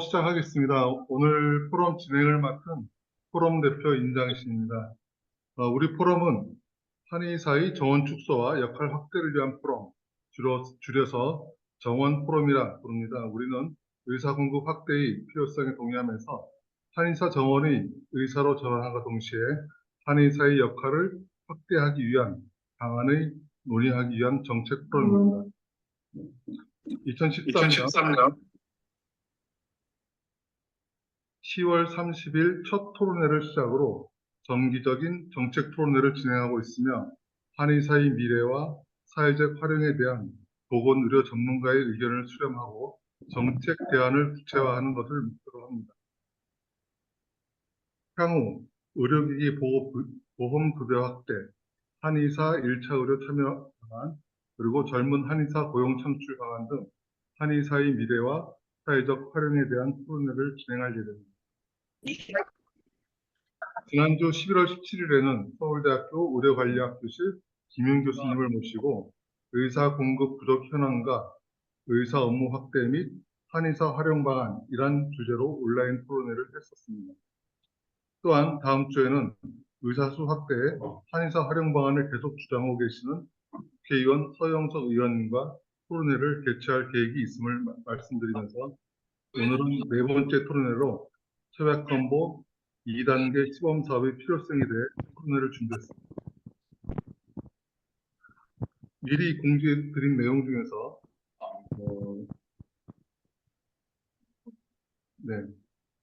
시작하겠습니다. 오늘 포럼 진행을 맡은 포럼 대표 임장신입니다. 우리 포럼은 한의사의 정원 축소와 역할 확대를 위한 포럼, 줄여서 정원 포럼이라 부릅니다. 우리는 의사 공급 확대의 필요성에 동의하면서 한의사 정원의 의사로 전환함과 동시에 한의사의 역할을 확대하기 위한 방안을 논의하기 위한 정책 포럼입니다. 2013년 10월 30일 첫 토론회를 시작으로 정기적인 정책 토론회를 진행하고 있으며 한의사의 미래와 사회적 활용에 대한 보건의료 전문가의 의견을 수렴하고 정책 대안을 구체화하는 것을 목표로 합니다. 향후 의료기기 보험급여 확대, 한의사 1차 의료 참여 방안, 그리고 젊은 한의사 고용 창출 방안 등 한의사의 미래와 사회적 활용에 대한 토론회를 진행할 예정입니다. 지난주 11월 17일에는 서울대학교 의료관리학교실 김윤 교수님을 모시고 의사 공급 부족 현황과 의사 업무 확대 및 한의사 활용 방안이란 주제로 온라인 토론회를 했었습니다. 또한 다음 주에는 의사수 확대에 한의사 활용 방안을 계속 주장하고 계시는 국회의원 서영석 의원님과 토론회를 개최할 계획이 있음을 말씀드리면서 오늘은 네 번째 토론회로 협약건보 2단계 시범 사업의 필요성에 대해 토론회를 준비했습니다. 미리 공지해 드린 내용 중에서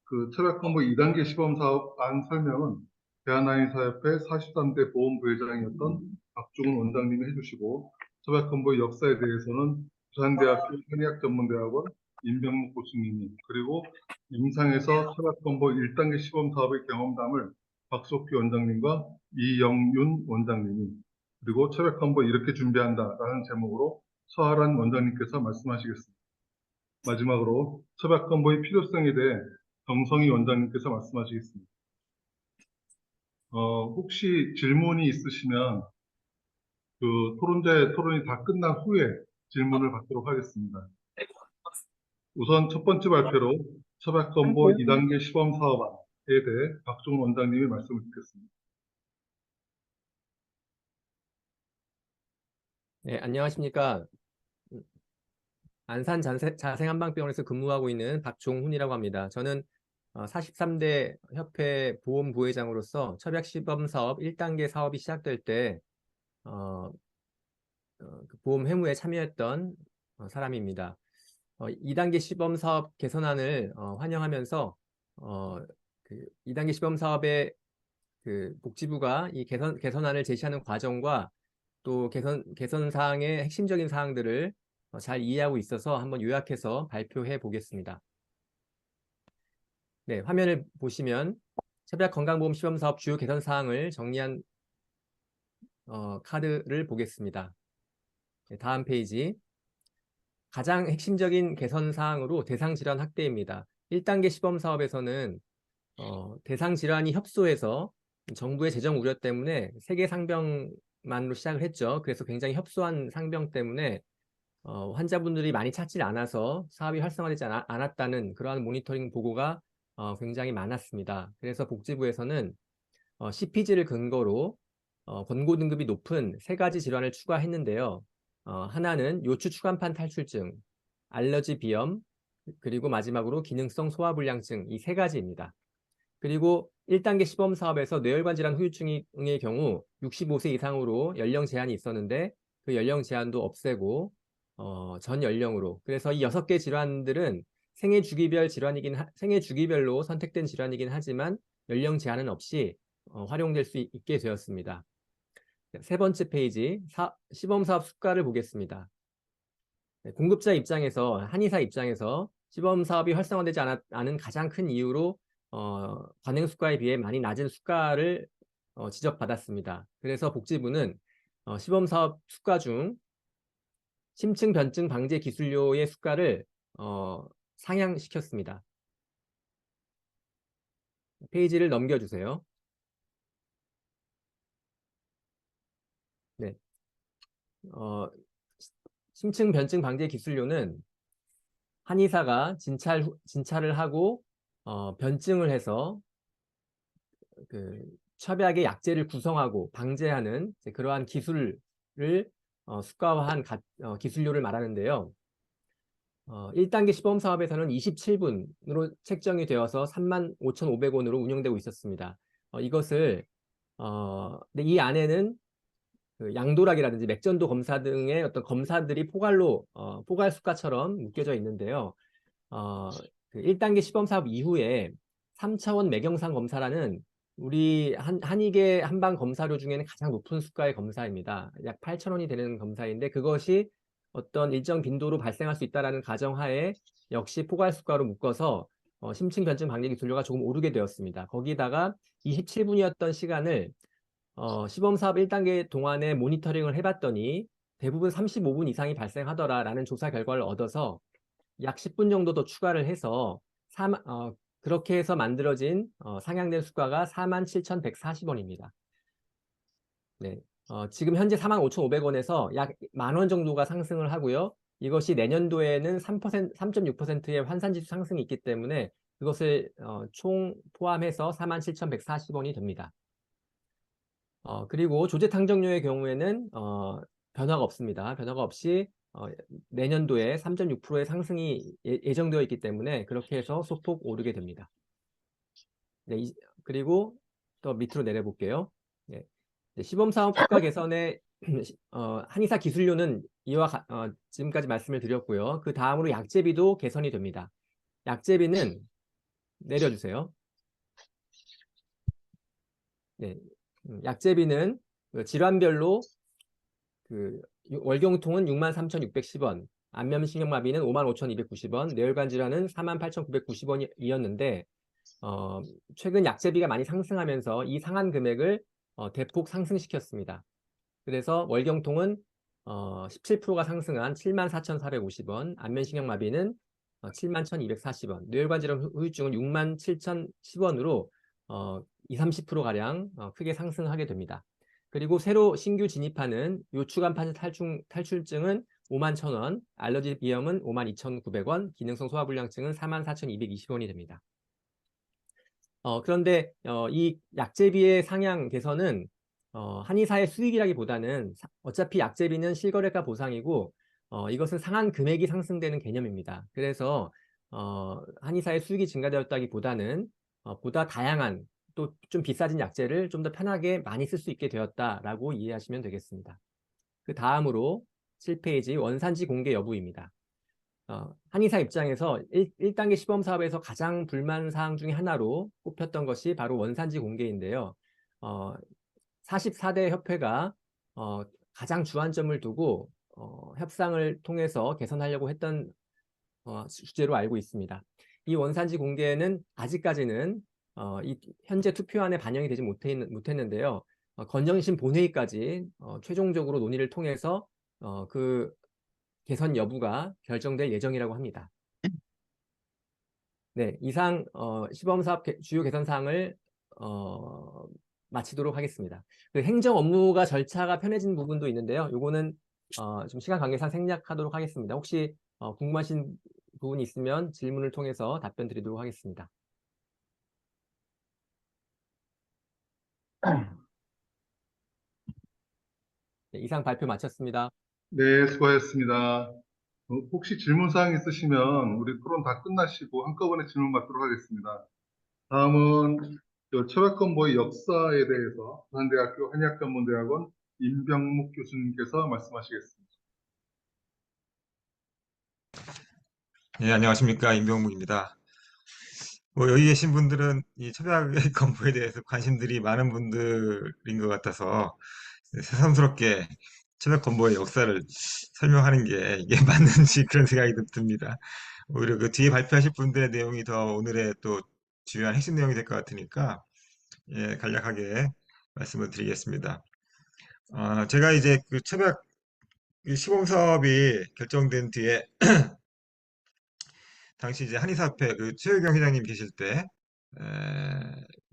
그 협약건보 2단계 시범 사업안 설명은 대한한의사협회 43대 보험부회장이었던 박종훈 원장님이 해주시고 협약건보의 역사에 대해서는 부산대학교 한의학전문대학원 임병묵 교수님이 그리고 임상에서 협약건보 1단계 시범 사업의 경험담을 박석규 원장님과 이영윤 원장님이 그리고 협약건보 이렇게 준비한다라는 제목으로 서하란 원장님께서 말씀하시겠습니다. 마지막으로 협약건보의 필요성에 대해 정성희 원장님께서 말씀하시겠습니다. 혹시 질문이 있으시면 그 토론이 다 끝난 후에 질문을 받도록 하겠습니다. 우선 첫 번째 발표로 협약건보 2단계 시범 사업안에 대해 박종훈 원장님이 말씀을 듣겠습니다. 네, 안녕하십니까. 안산 자생한방병원에서 근무하고 있는 박종훈이라고 합니다. 저는 43대 협회 보험부회장으로서 협약시범사업 1단계 사업이 시작될 때 그 보험 회무에 참여했던 사람입니다. 2단계 시범사업 개선안을 환영하면서 그 2단계 시범사업의 그 복지부가 이 개선안을 제시하는 과정과 또 개선 사항의 핵심적인 사항들을 잘 이해하고 있어서 한번 요약해서 발표해 보겠습니다. 네, 화면을 보시면 협약 건강보험 시범사업 주요 개선 사항을 정리한 카드를 보겠습니다. 네, 다음 페이지. 가장 핵심적인 개선 사항으로 대상 질환 확대입니다. 1단계 시범사업에서는 대상 질환이 협소해서 정부의 재정 우려 때문에 3개 상병만으로 시작을 했죠. 그래서 굉장히 협소한 상병 때문에 환자분들이 많이 찾지 않아서 사업이 활성화되지 않았다는 그러한 모니터링 보고가 굉장히 많았습니다. 그래서 복지부에서는 CPG를 근거로 권고 등급이 높은 3가지 질환을 추가했는데요. 하나는 요추 추간판 탈출증, 알러지 비염, 그리고 마지막으로 기능성 소화불량증 이 3가지입니다. 그리고 1단계 시범 사업에서 뇌혈관 질환 후유증의 경우 65세 이상으로 연령 제한이 있었는데 그 연령 제한도 없애고 전 연령으로. 그래서 이 6개 질환들은 생애 주기별로 선택된 질환이긴 하지만 연령 제한은 없이 활용될 수 있게 되었습니다. 세 번째 페이지, 시범사업 수가를 보겠습니다. 공급자 입장에서, 한의사 입장에서 시범사업이 활성화되지 않은 가장 큰 이유로 관행 수가에 비해 많이 낮은 수가를 지적받았습니다. 그래서 복지부는 시범사업 수가 중 심층 변증 방제 기술료의 수가를 상향시켰습니다. 페이지를 넘겨주세요. 네. 심층 변증 방제 기술료는 한의사가 진찰을 하고 변증을 해서 그 첩약의 약재를 구성하고 방제하는 이제 그러한 기술을 수가화한 기술료를 말하는데요. 1단계 시범 사업에서는 27분으로 책정이 되어서 35,500원으로 운영되고 있었습니다. 이것을 근데 이 안에는 그 양도락이라든지 맥전도 검사 등의 어떤 검사들이 포괄 수가처럼 묶여져 있는데요. 그 1단계 시범 사업 이후에 3차원 매경상 검사라는 우리 한의계 한방 검사료 중에는 가장 높은 수가의 검사입니다. 약 8,000원이 되는 검사인데 그것이 어떤 일정 빈도로 발생할 수 있다라는 가정하에 역시 포괄 수가로 묶어서 심층 변증 방지 기술료가 조금 오르게 되었습니다. 거기다가 27분이었던 시간을 시범 사업 1단계 동안에 모니터링을 해봤더니 대부분 35분 이상이 발생하더라라는 조사 결과를 얻어서 약 10분 정도 더 추가를 해서 그렇게 해서 만들어진 상향된 수가가 47,140원입니다. 네, 지금 현재 45,500원에서 약 10,000원 정도가 상승을 하고요. 이것이 내년도에는 3.6%의 환산지수 상승이 있기 때문에 그것을 총 포함해서 47,140원이 됩니다. 그리고 조제탕정료의 경우에는 변화가 없습니다. 변화가 없이 내년도에 3.6%의 상승이 예정되어 있기 때문에 그렇게 해서 소폭 오르게 됩니다. 네, 그리고 더 밑으로 내려볼게요. 네, 시범사업 수가 개선의 한의사 기술료는 지금까지 말씀을 드렸고요. 그 다음으로 약제비도 개선이 됩니다. 약제비는 내려주세요. 네, 약제비는 그 질환별로 그 월경통은 63,610원, 안면신경마비는 55,290원, 뇌혈관 질환은 48,990원이었는데 최근 약제비가 많이 상승하면서 이 상한 금액을 대폭 상승시켰습니다. 그래서 월경통은 17%가 상승한 74,450원, 안면신경마비는 71,240원, 뇌혈관 질환 후유증은 67,010원으로 20-30%가량 크게 상승하게 됩니다. 그리고 새로 신규 진입하는 요추간판 탈출증은 51,000원, 알러지 비염은 52,900원, 기능성 소화불량증은 44,220원이 됩니다. 그런데 이 약제비의 상향 개선은 한의사의 수익이라기보다는 어차피 약제비는 실거래가 보상이고 이것은 상한 금액이 상승되는 개념입니다. 그래서 한의사의 수익이 증가되었다기보다는 보다 다양한 또 좀 비싸진 약제를 좀 더 편하게 많이 쓸 수 있게 되었다라고 이해하시면 되겠습니다. 그 다음으로 7페이지 원산지 공개 여부입니다. 한의사 입장에서 1단계 시범 사업에서 가장 불만 사항 중에 하나로 꼽혔던 것이 바로 원산지 공개인데요. 44대 협회가 가장 주안점을 두고 협상을 통해서 개선하려고 했던 주제로 알고 있습니다. 이 원산지 공개는 아직까지는 현재 투표안에 반영이 되지 못했는데요. 건정심 본회의까지 최종적으로 논의를 통해서 그 개선 여부가 결정될 예정이라고 합니다. 네, 이상 시범사업 주요 개선 사항을 마치도록 하겠습니다. 그 행정 업무가 절차가 편해진 부분도 있는데요. 요거는 좀 시간 관계상 생략하도록 하겠습니다. 혹시 궁금하신 부분이 있으면 질문을 통해서 답변 드리도록 하겠습니다. 네, 이상 발표 마쳤습니다. 네, 수고하셨습니다. 혹시 질문사항 있으시면 우리 토론 다 끝나시고 한꺼번에 질문 받도록 하겠습니다. 다음은 철학건보의 역사에 대해서 부산대학교 한의학전문대학원 임병묵 교수님께서 말씀하시겠습니다. 네, 안녕하십니까. 임병묵입니다. 여기 계신 분들은 이 첩약 건보에 대해서 관심들이 많은 분들인 것 같아서 새삼스럽게 첩약 건보의 역사를 설명하는 게 이게 맞는지 그런 생각이 듭니다. 오히려 그 뒤에 발표하실 분들의 내용이 더 오늘의 또 주요한 핵심 내용이 될 것 같으니까 간략하게 말씀을 드리겠습니다. 제가 이제 그 첩약 시범 사업이 결정된 뒤에 당시 이제 한의사협회 그 최유경 회장님 계실 때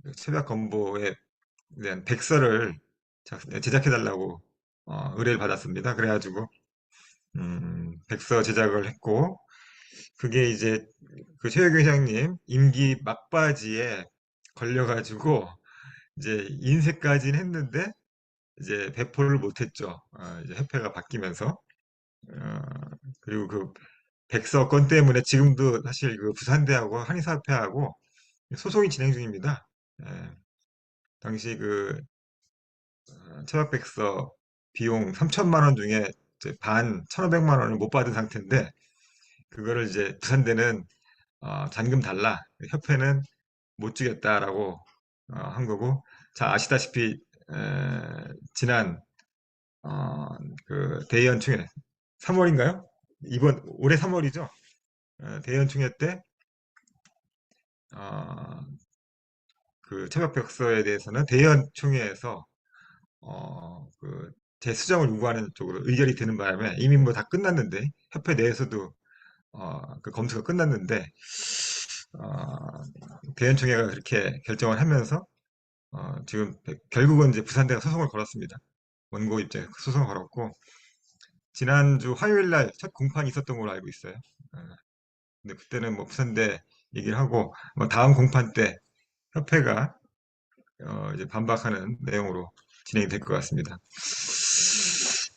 그 첩약 건보에 대한 백서를 제작해달라고 의뢰를 받았습니다. 그래가지고 백서 제작을 했고 그게 이제 그 최혁 회장님 임기 막바지에 걸려가지고 이제 인쇄까지는 했는데 이제 배포를 못했죠. 이제 협회가 바뀌면서. 어, 그리고 그 백서 건 때문에 지금도 사실 그 부산대하고 한의사협회하고 소송이 진행 중입니다. 예, 당시 그 체박백서 비용 3천만 원 중에 이제 반 1,500만 원을 못 받은 상태인데 그거를 이제 부산대는 잔금 달라. 협회는 못 주겠다라고 한 거고. 자, 아시다시피 지난 어, 그 대의원총회 3월인가요? 이번 올해 3월이죠. 대의원총회 때 어, 그 체박백서에 대해서는 대의원총회에서 그 재수정을 요구하는 쪽으로 의결이 되는 바람에 이미 뭐 다 끝났는데 협회 내에서도 그 검수가 끝났는데 어, 대연총회가 그렇게 결정을 하면서 지금 결국은 이제 부산대가 소송을 걸었습니다. 원고 입장에서 소송을 걸었고 지난주 화요일 날 첫 공판이 있었던 걸로 알고 있어요. 어, 근데 그때는 뭐 부산대 얘기를 하고 뭐 다음 공판 때 협회가 이제 반박하는 내용으로 진행이 될 것 같습니다.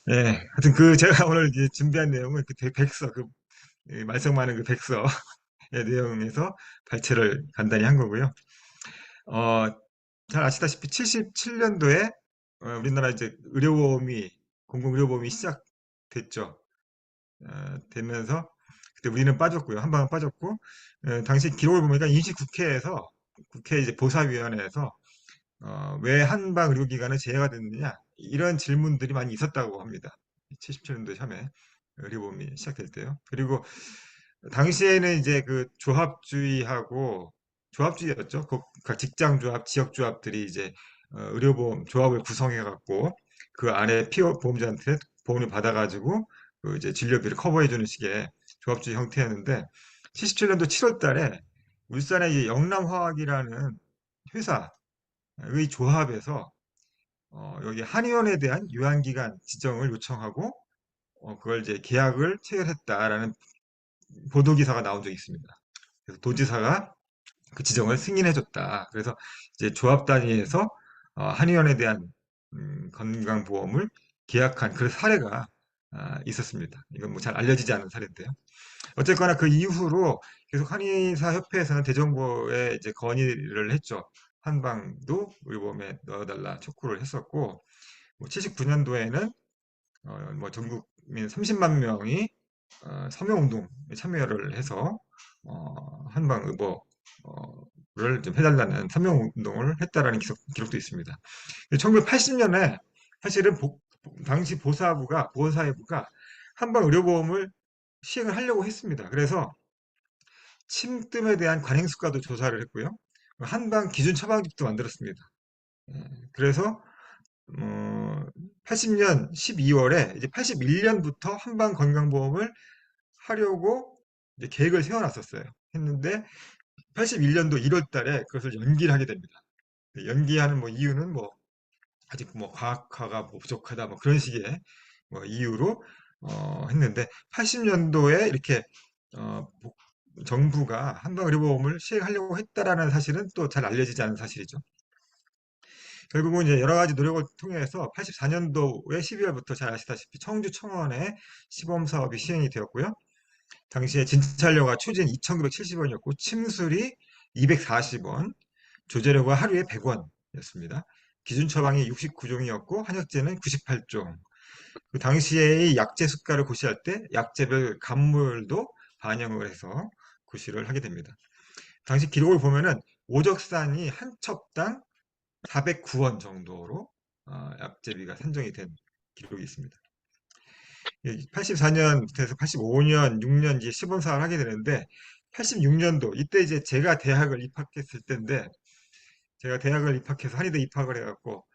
예, 하여튼 그 제가 오늘 이제 준비한 내용은 그 백서 그 말썽 많은 그 백서의 내용에서 발췌를 간단히 한 거고요. 어, 잘 아시다시피 77년도에 우리나라 이제 의료보험이 공공의료보험이 시작됐죠. 되면서 그때 우리는 빠졌고요. 한방은 빠졌고 당시 기록을 보니까 임시국회에서 국회 이제 보사위원회에서 왜 한방 의료기관은 제외가 됐느냐 이런 질문들이 많이 있었다고 합니다. 77년도 참에 의료보험이 시작될 때요. 그리고 당시에는 이제 그 조합주의하고 조합주의였죠. 그 직장조합, 지역조합들이 이제 의료보험 조합을 구성해 갖고 그 안에 피어 보험자한테 보험을 받아가지고 그 이제 진료비를 커버해주는 식의 조합주의 형태였는데 77년도 7월 달에 울산의 이 영남화학이라는 회사의 조합에서 여기 한의원에 대한 유한기간 지정을 요청하고 그걸 이제 계약을 체결했다라는 보도 기사가 나온 적이 있습니다. 그래서 도지사가 그 지정을 승인해줬다. 그래서 이제 조합 단위에서 한의원에 대한 건강보험을 계약한 그 사례가 있었습니다. 이건 뭐 잘 알려지지 않은 사례인데요. 어쨌거나 그 이후로 계속 한의사협회에서는 대정부에 이제 건의를 했죠. 한방도 의료보험에 넣어달라 촉구를 했었고, 79년도에는 뭐 전국민 30만 명이 서명운동에 참여를 해서 한방의료를 좀 해달라는 서명운동을 했다라는 기록도 있습니다. 1980년에 사실은 당시 보건사회부가 한방의료보험을 시행을 하려고 했습니다. 그래서 침뜸에 대한 관행수가도 조사를 했고요. 한방 기준 처방집도 만들었습니다. 그래서 80년 12월에 이제 81년부터 한방 건강보험을 하려고 이제 계획을 세워놨었어요. 했는데 81년도 1월 달에 그것을 연기를 하게 됩니다. 연기하는 뭐 이유는 뭐 아직 뭐 과학화가 뭐 부족하다 뭐 그런 식의 뭐 이유로 했는데 80년도에 이렇게 정부가 한방의료보험을 시행하려고 했다라는 사실은 또 잘 알려지지 않은 사실이죠. 결국은 이제 여러 가지 노력을 통해서 84년도에 12월부터 잘 아시다시피 청주 청원에 시범 사업이 시행이 되었고요. 당시에 진찰료가 초진 2,970원이었고 침술이 240원, 조제료가 하루에 100원이었습니다. 기준 처방이 69종이었고 한약재는 98종. 그 당시의 약재 수가를 고시할 때 약재별 감물도 반영을 해서 고시를 하게 됩니다. 당시 기록을 보면은 오적산이 한 첩당 409원 정도로 약재비가 산정이 된 기록이 있습니다. 84년부터 해서 85년, 6년 이제 시범사업을 하게 되는데 86년도 이때 이제 제가 대학을 입학했을 때인데 제가 대학을 입학해서 한의대 입학을 해갖고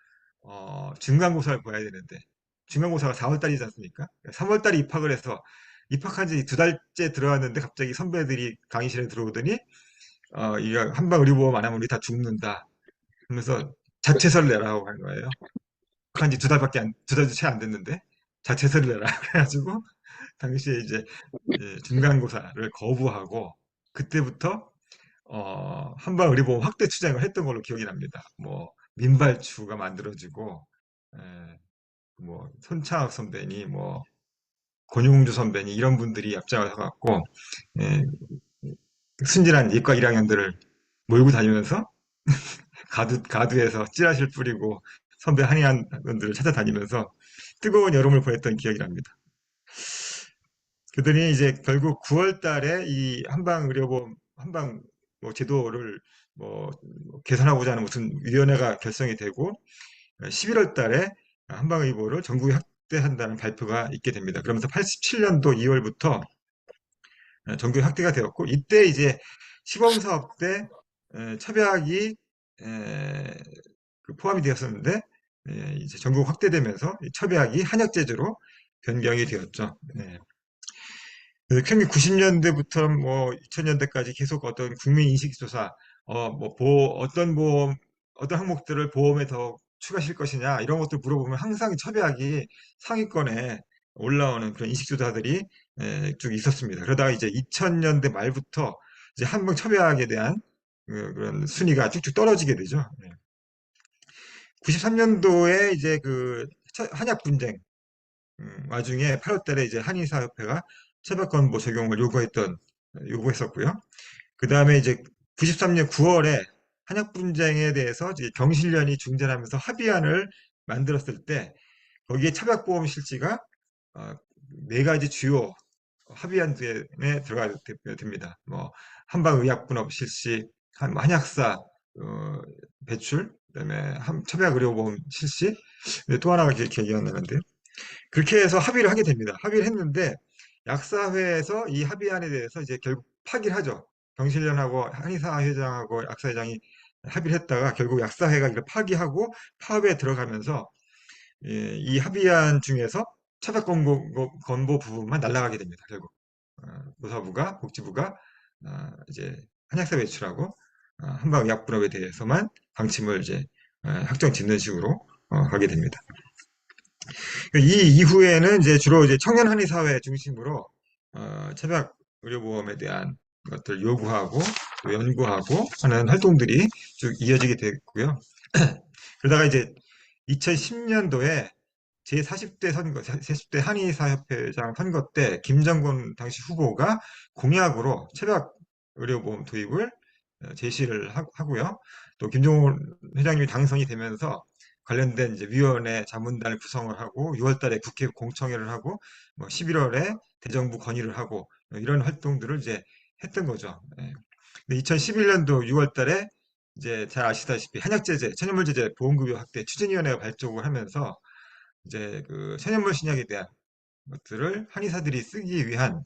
중간고사를 봐야 되는데 중간고사가 4월달이지 않습니까? 3월달에 입학을 해서 입학한 지 2달째 들어왔는데 갑자기 선배들이 강의실에 들어오더니 이거 한방 의료보험 안 하면 우리 다 죽는다 하면서 자체서를 내라고 한 거예요. 입학한 지 2달도 채 안 됐는데 자체서를 내라 그래가지고 당시에 이제 중간고사를 거부하고 그때부터 한방의료보험 확대 추진을 했던 걸로 기억이 납니다. 뭐 민발추가 만들어지고 뭐 손창학 선배니 뭐 권용주 선배니 이런 분들이 앞장을 서갖고 예, 순진한 예과 1학년들을 몰고 다니면서 가두에서 찌라시를 뿌리고 선배 한의원들을 찾아다니면서 뜨거운 여름을 보냈던 기억이 납니다. 그들이 이제 결국 9월 달에 이 한방의료보험 한방 뭐 제도를 뭐 개선하고자 하는 무슨 위원회가 결성이 되고 11월 달에 한방의료보를 전국에 확대한다는 발표가 있게 됩니다. 그러면서 87년도 2월부터 전국에 확대가 되었고 이때 이제 시범사업 때 첩약이 포함이 되었었는데 이제 전국 확대되면서 첩약이 한약제조로 변경이 되었죠. 평균 90년대부터 뭐 2000년대까지 계속 어떤 국민 인식 조사, 어떤 항목들을 보험에 더 추가하실 것이냐 이런 것들 물어보면 항상 첩약이 상위권에 올라오는 그런 인식 조사들이 쭉 있었습니다. 그러다가 이제 2000년대 말부터 이제 한방 첩약에 대한 그런 순위가 쭉쭉 떨어지게 되죠. 93년도에 이제 그 한약 분쟁 와중에 8월 달에 이제 한의사협회가 처벌권보 적용을 요구했었고요. 그 다음에 이제 93년 9월에 한약 분쟁에 대해서 이제 경실련이 중재하면서 합의안을 만들었을 때 거기에 차별보험 실지가 네 가지 주요 합의안에 들어가게 됩니다. 뭐 한방의약분업 실시, 한약사 배출, 그다음에 첩약의료보험 실시, 또 하나가 기억이 안 나는데요. 그렇게 해서 합의를 하게 됩니다. 합의를 했는데 약사회에서 이 합의안에 대해서 이제 결국 파기를 하죠. 경실련하고 한의사 회장하고 약사 회장이 합의를 했다가 결국 약사회가 이걸 파기하고 파업에 들어가면서 이 합의안 중에서 차별권고 부분만 날아가게 됩니다. 결국 노사부가 복지부가 이제 한약사 배출하고 한방의약분업에 대해서만 방침을 이제 확정 짓는 식으로 가게 됩니다. 이 이후에는 이제 주로 이제 청년 한의 사회 중심으로 차벽 의료보험에 대한 것들 요구하고 또 연구하고 하는 활동들이 쭉 이어지게 됐고요. 그러다가 이제 2010년도에 제40대 선거, 40대 한의사협회장 선거 때 김정곤 당시 후보가 공약으로 차벽 의료보험 도입을 제시를 하고요. 또 김정은 회장님이 당선이 되면서 관련된 이제 위원회 자문단을 구성을 하고 6월 달에 국회 공청회를 하고 뭐 11월에 대정부 건의를 하고 이런 활동들을 이제 했던 거죠. 근데 2011년도 6월 달에 이제 잘 아시다시피 한약제재, 천연물제재 보험급여 확대 추진위원회가 발족을 하면서 이제 그 천연물 신약에 대한 것들을 한의사들이 쓰기 위한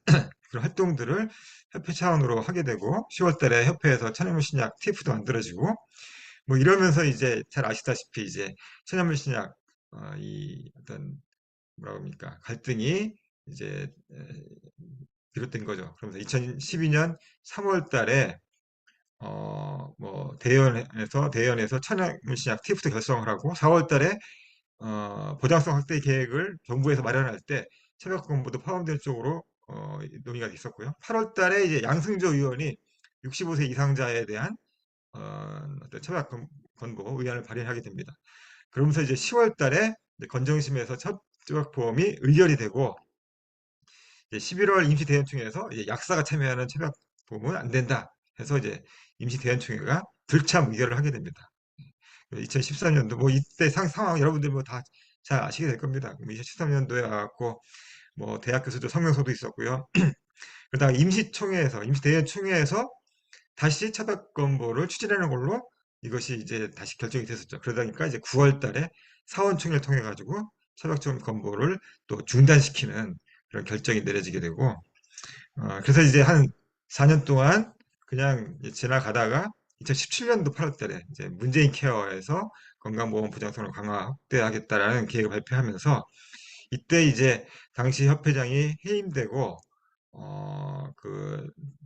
그런 활동들을 협회 차원으로 하게 되고 10월 달에 협회에서 천연물 신약 TF도 만들어지고 뭐 이러면서 이제 잘 아시다시피 이제 천연물 신약 이 어떤 뭐라고 합니까 갈등이 이제 비롯된 거죠. 그러면서 2012년 3월 달에 뭐 대연에서 천연물 신약 TF도 결성을 하고 4월 달에 보장성 확대 계획을 정부에서 마련할 때 차벽권보도 포함된 쪽으로 논의가 있었고요. 8월 달에 이제 양승조 의원이 65세 이상자에 대한 어떤 차벽권보 의안을 발의하게 됩니다. 그러면서 이제 10월 달에 건정심에서 첫 차벽보험이 의결이 되고 이제 11월 임시대연총회에서 이제 약사가 참여하는 차벽보험은 안 된다 해서 이제 임시대연총회가 불참 의결을 하게 됩니다. 2013년도 뭐 이때 상황 여러분들 뭐 다 잘 아시게 될 겁니다. 2013년도에 와갖고 뭐 대학 교수도 성명서도 있었고요. 그러다가 임시대의총회에서 다시 차벽권보를 추진하는 걸로 이것이 이제 다시 결정이 됐었죠. 그러다 보니까 이제 9월 달에 사원총회를 통해 가지고 차벽권보를 또 중단시키는 그런 결정이 내려지게 되고 그래서 이제 한 4년 동안 그냥 지나가다가 2017년도 8월 달에 이제 문재인 케어에서 건강보험 보장성을 강화 확대하겠다라는 계획을 발표하면서 이때 이제 당시 협회장이 해임되고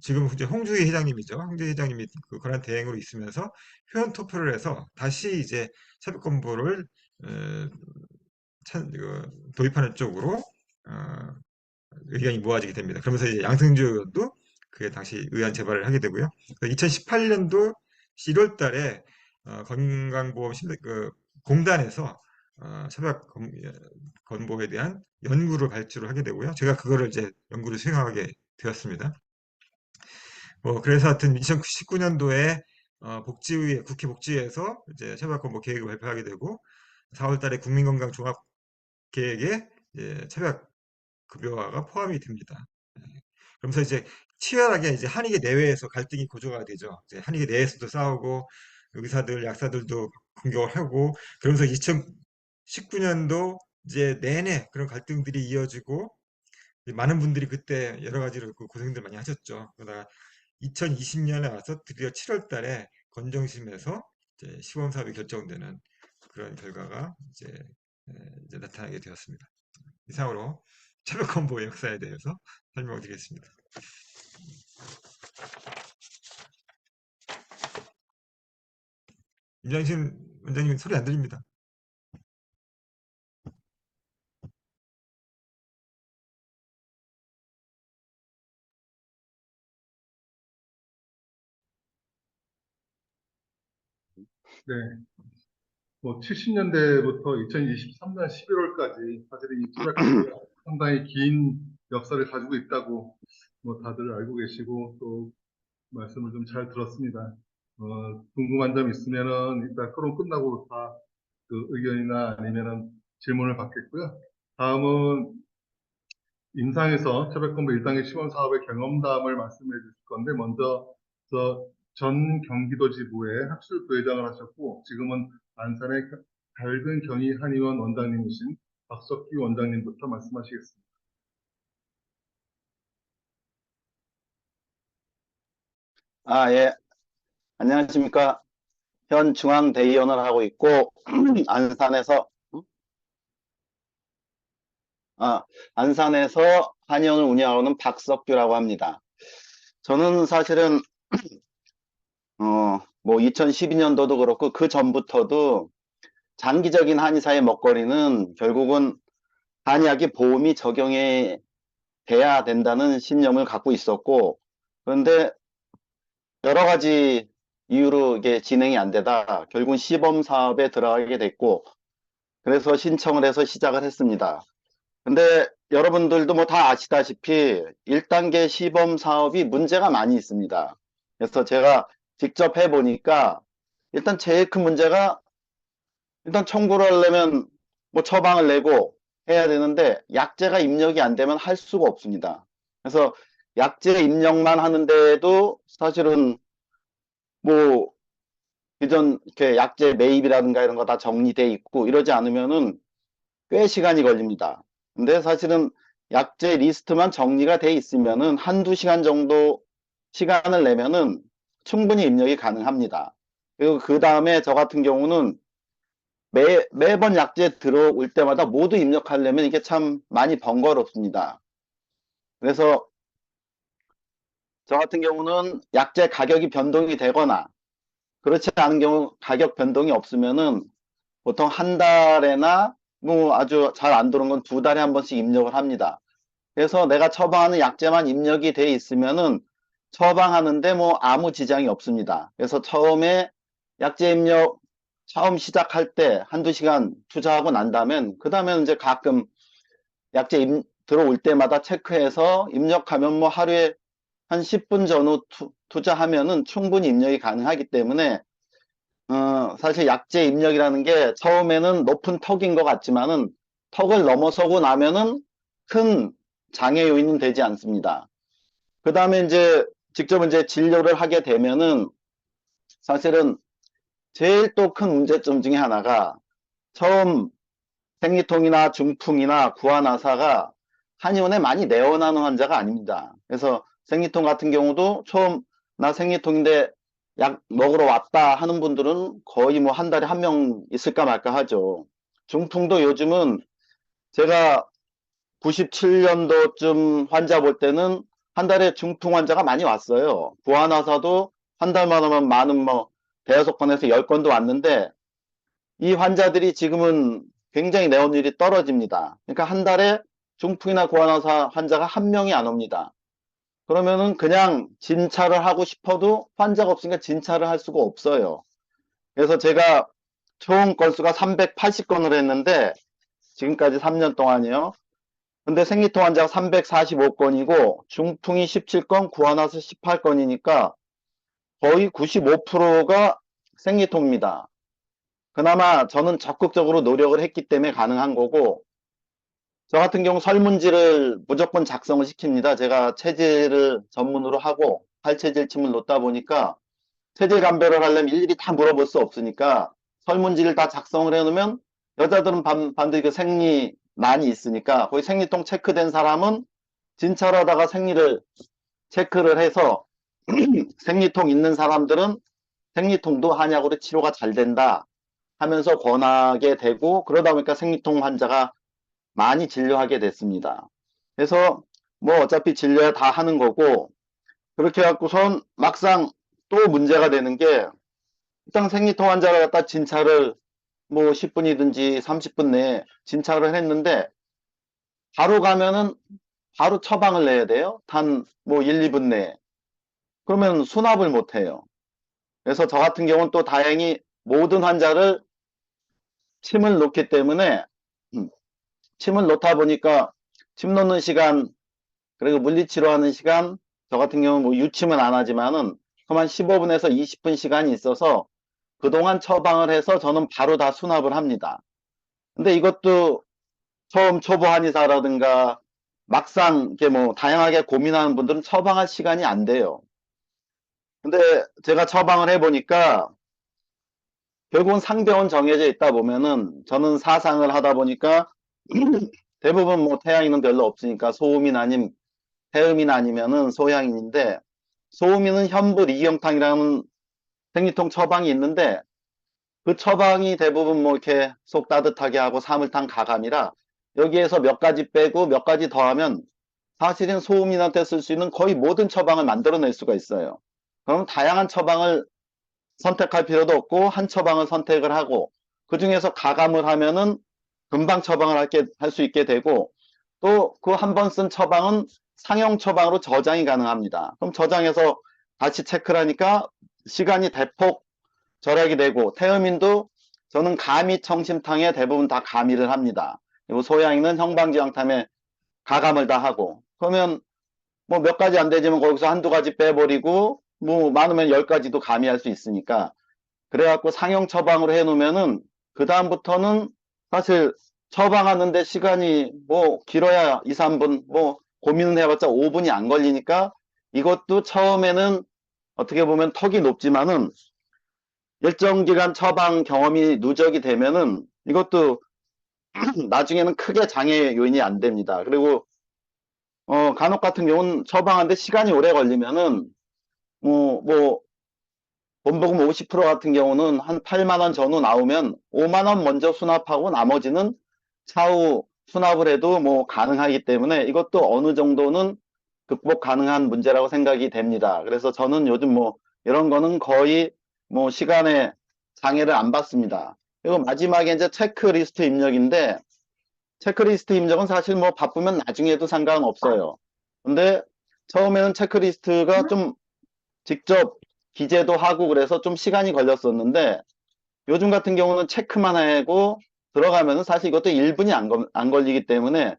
지금 이제 홍주희 회장님이죠. 홍주희 회장님이 그 권한 대행으로 있으면서 회원 투표를 해서 다시 이제 차벽권보를 도입하는 쪽으로 의견이 모아지게 됩니다. 그러면서 이제 양승조 의원도 그 당시 의안 제발을 하게 되고요. 2018년도 1월 달에 건강보험 공단에서 차별 건보에 대한 연구를 발주를 하게 되고요. 제가 그거를 이제 연구를 수행하게 되었습니다. 그래서 하여튼 2019년도에 국회 복지위에서 이제 차별건보 계획을 발표하게 되고 4월 달에 국민건강종합계획에 이제 차별급여화가 포함이 됩니다. 그러면서 이제 치열하게 이제 한의계 내외에서 갈등이 고조가 되죠. 이제 한의계 내에서도 싸우고 의사들, 약사들도 공격을 하고 그러면서 2019년도 이제 내내 그런 갈등들이 이어지고 많은 분들이 그때 여러 가지로 그 고생들 많이 하셨죠. 그러다가 2020년에 와서 드디어 7월 달에 건정심에서 이제 시범 사업이 결정되는 그런 결과가 이제 나타나게 되었습니다. 이상으로 차별건보의 역사에 대해서 설명을 드리겠습니다. 임장신 원장님 소리 안 들립니다. 네. 70년대부터 2023년 11월까지 사실 이 차별건보가 상당히 긴 역사를 가지고 있다고 다들 알고 계시고 또 말씀을 좀 잘 들었습니다. 궁금한 점 있으면은 이따 토론 끝나고 다 그 의견이나 아니면은 질문을 받겠고요. 다음은 임상에서 차별건보 1단계 시범 사업의 경험담을 말씀해 주실 건데 먼저 전 경기도지부의 학술 부회장을 하셨고 지금은 안산의 밝은 경희 한의원 원장님이신 박석기 원장님부터 말씀하시겠습니다. 예. 안녕하십니까. 현 중앙대의원을 하고 있고, 안산에서, 안산에서 한의원을 운영하는 박석규라고 합니다. 저는 사실은, 2012년도도 그렇고, 그 전부터도 장기적인 한의사의 먹거리는 결국은 한의학이 보험이 적용이 돼야 된다는 신념을 갖고 있었고, 그런데 여러 가지 이유로 이게 진행이 안 되다 결국은 시범 사업에 들어가게 됐고 그래서 신청을 해서 시작을 했습니다. 근데 여러분들도 뭐 다 아시다시피 1단계 시범 사업이 문제가 많이 있습니다. 그래서 제가 직접 해보니까 일단 제일 큰 문제가 일단 청구를 하려면 뭐 처방을 내고 해야 되는데 약제가 입력이 안 되면 할 수가 없습니다. 그래서 약제 입력만 하는데도 사실은 뭐 기존 이렇게 약제 매입이라든가 이런 거 다 정리돼 있고 이러지 않으면은 꽤 시간이 걸립니다. 근데 사실은 약제 리스트만 정리가 돼 있으면은 한두 시간 정도 시간을 내면은 충분히 입력이 가능합니다. 그리고 그 다음에 저 같은 경우는 매번 약제 들어올 때마다 모두 입력하려면 이게 참 많이 번거롭습니다. 그래서 저 같은 경우는 약제 가격이 변동이 되거나 그렇지 않은 경우 가격 변동이 없으면은 보통 한 달에나 뭐 아주 잘 안 들어온 건 두 달에 한 번씩 입력을 합니다. 그래서 내가 처방하는 약제만 입력이 돼 있으면은 처방하는데 뭐 아무 지장이 없습니다. 그래서 처음에 약제 입력 처음 시작할 때 한두 시간 투자하고 난 다음엔 그 다음에 이제 가끔 약제 들어올 때마다 체크해서 입력하면 뭐 하루에 한 10분 전후 투자하면은 충분히 입력이 가능하기 때문에 사실 약제 입력이라는 게 처음에는 높은 턱인 것 같지만은 턱을 넘어서고 나면은 큰 장애 요인은 되지 않습니다. 그 다음에 이제 직접 이제 진료를 하게 되면은 사실은 제일 또 큰 문제점 중에 하나가 처음 생리통이나 중풍이나 구안아사가 한의원에 많이 내원하는 환자가 아닙니다. 그래서 생리통 같은 경우도 처음 나 생리통인데 약 먹으러 왔다 하는 분들은 거의 뭐 한 달에 한 명 있을까 말까 하죠. 중풍도 요즘은 제가 97년도쯤 환자 볼 때는 한 달에 중풍 환자가 많이 왔어요. 구안아사도 한 달만 하면 많은 뭐 대여섯 건에서 10건도 왔는데 이 환자들이 지금은 굉장히 내원율이 떨어집니다. 그러니까 한 달에 중풍이나 고환아사 환자가 한 명이 안 옵니다. 그러면은 그냥 진찰을 하고 싶어도 환자가 없으니까 진찰을 할 수가 없어요. 그래서 제가 총 건수가 380건을 했는데 지금까지 3년 동안이요. 근데 생리통 환자가 345건이고 중풍이 17건, 구안아서 18건이니까 거의 95%가 생리통입니다. 그나마 저는 적극적으로 노력을 했기 때문에 가능한 거고, 저 같은 경우 설문지를 무조건 작성을 시킵니다. 제가 체질을 전문으로 하고 팔체질침을 놓다 보니까 체질 감별을 하려면 일일이 다 물어볼 수 없으니까 설문지를 다 작성을 해놓으면 여자들은 반드시 그 생리난이 있으니까 거기 생리통 체크된 사람은 진찰하다가 생리를 체크를 해서 생리통 있는 사람들은 생리통도 한약으로 치료가 잘 된다 하면서 권하게 되고, 그러다 보니까 생리통 환자가 많이 진료하게 됐습니다. 그래서 뭐 어차피 진료야 다 하는 거고, 그렇게 해갖고선 막상 또 문제가 되는 게, 일단 생리통 환자를 갖다 진찰을 뭐 10분이든지 30분 내에 진찰을 했는데 바로 가면은 바로 처방을 내야 돼요. 단 뭐 1, 2분 내에. 그러면 수납을 못 해요. 그래서 저 같은 경우는 또 다행히 모든 환자를 침을 놓기 때문에 침을 놓다 보니까 침 놓는 시간, 그리고 물리치료하는 시간, 저 같은 경우는 뭐 유침은 안 하지만은 그만 15분에서 20분 시간이 있어서 그동안 처방을 해서 저는 바로 다 수납을 합니다. 근데 이것도 처음 초보 한의사라든가 막상 이렇게 뭐 다양하게 고민하는 분들은 처방할 시간이 안 돼요. 근데 제가 처방을 해보니까 결국은 상병은 정해져 있다 보면은 저는 사상을 하다 보니까 대부분 뭐 태양인은 별로 없으니까 소음인 아님 태음인 아니면은 소양인인데, 소음인은 현불 이경탕이라는 생리통 처방이 있는데 그 처방이 대부분 뭐 이렇게 속 따뜻하게 하고 사물탕 가감이라 여기에서 몇 가지 빼고 몇 가지 더하면 사실은 소음인한테 쓸 수 있는 거의 모든 처방을 만들어낼 수가 있어요. 그럼 다양한 처방을 선택할 필요도 없고 한 처방을 선택을 하고 그 중에서 가감을 하면은 금방 처방을 할 수 있게 되고, 또 그 한 번 쓴 처방은 상용 처방으로 저장이 가능합니다. 그럼 저장해서 다시 체크를 하니까 시간이 대폭 절약이 되고, 태음인도 저는 가미 청심탕에 대부분 다 가미를 합니다. 그리고 소양인은 형방지황탐에 가감을 다 하고, 그러면 뭐 몇 가지 안 되지만 거기서 한두 가지 빼버리고 뭐 많으면 10가지도 가미할 수 있으니까, 그래갖고 상용 처방으로 해놓으면은 그 다음부터는 사실 처방하는데 시간이 뭐 길어야 2, 3분, 뭐 고민을 해봤자 5분이 안 걸리니까 이것도 처음에는 어떻게 보면 턱이 높지만은 일정 기간 처방 경험이 누적이 되면은 이것도 나중에는 크게 장애 요인이 안 됩니다. 그리고 간혹 같은 경우는 처방하는데 시간이 오래 걸리면은 뭐 본보금 50% 같은 경우는 한 8만 원 전후 나오면 5만 원 먼저 수납하고 나머지는 차후 수납을 해도 뭐 가능하기 때문에 이것도 어느 정도는 극복 가능한 문제라고 생각이 됩니다. 그래서 저는 요즘 뭐 이런 거는 거의 뭐 시간에 장애를 안 받습니다. 그리고 마지막에 이제 체크리스트 입력인데, 체크리스트 입력은 사실 뭐 바쁘면 나중에 해도 상관은 없어요. 근데 처음에는 체크리스트가 좀 직접 기재도 하고 그래서 좀 시간이 걸렸었는데, 요즘 같은 경우는 체크만 하고 들어가면은 사실 이것도 1분이 안 걸리기 때문에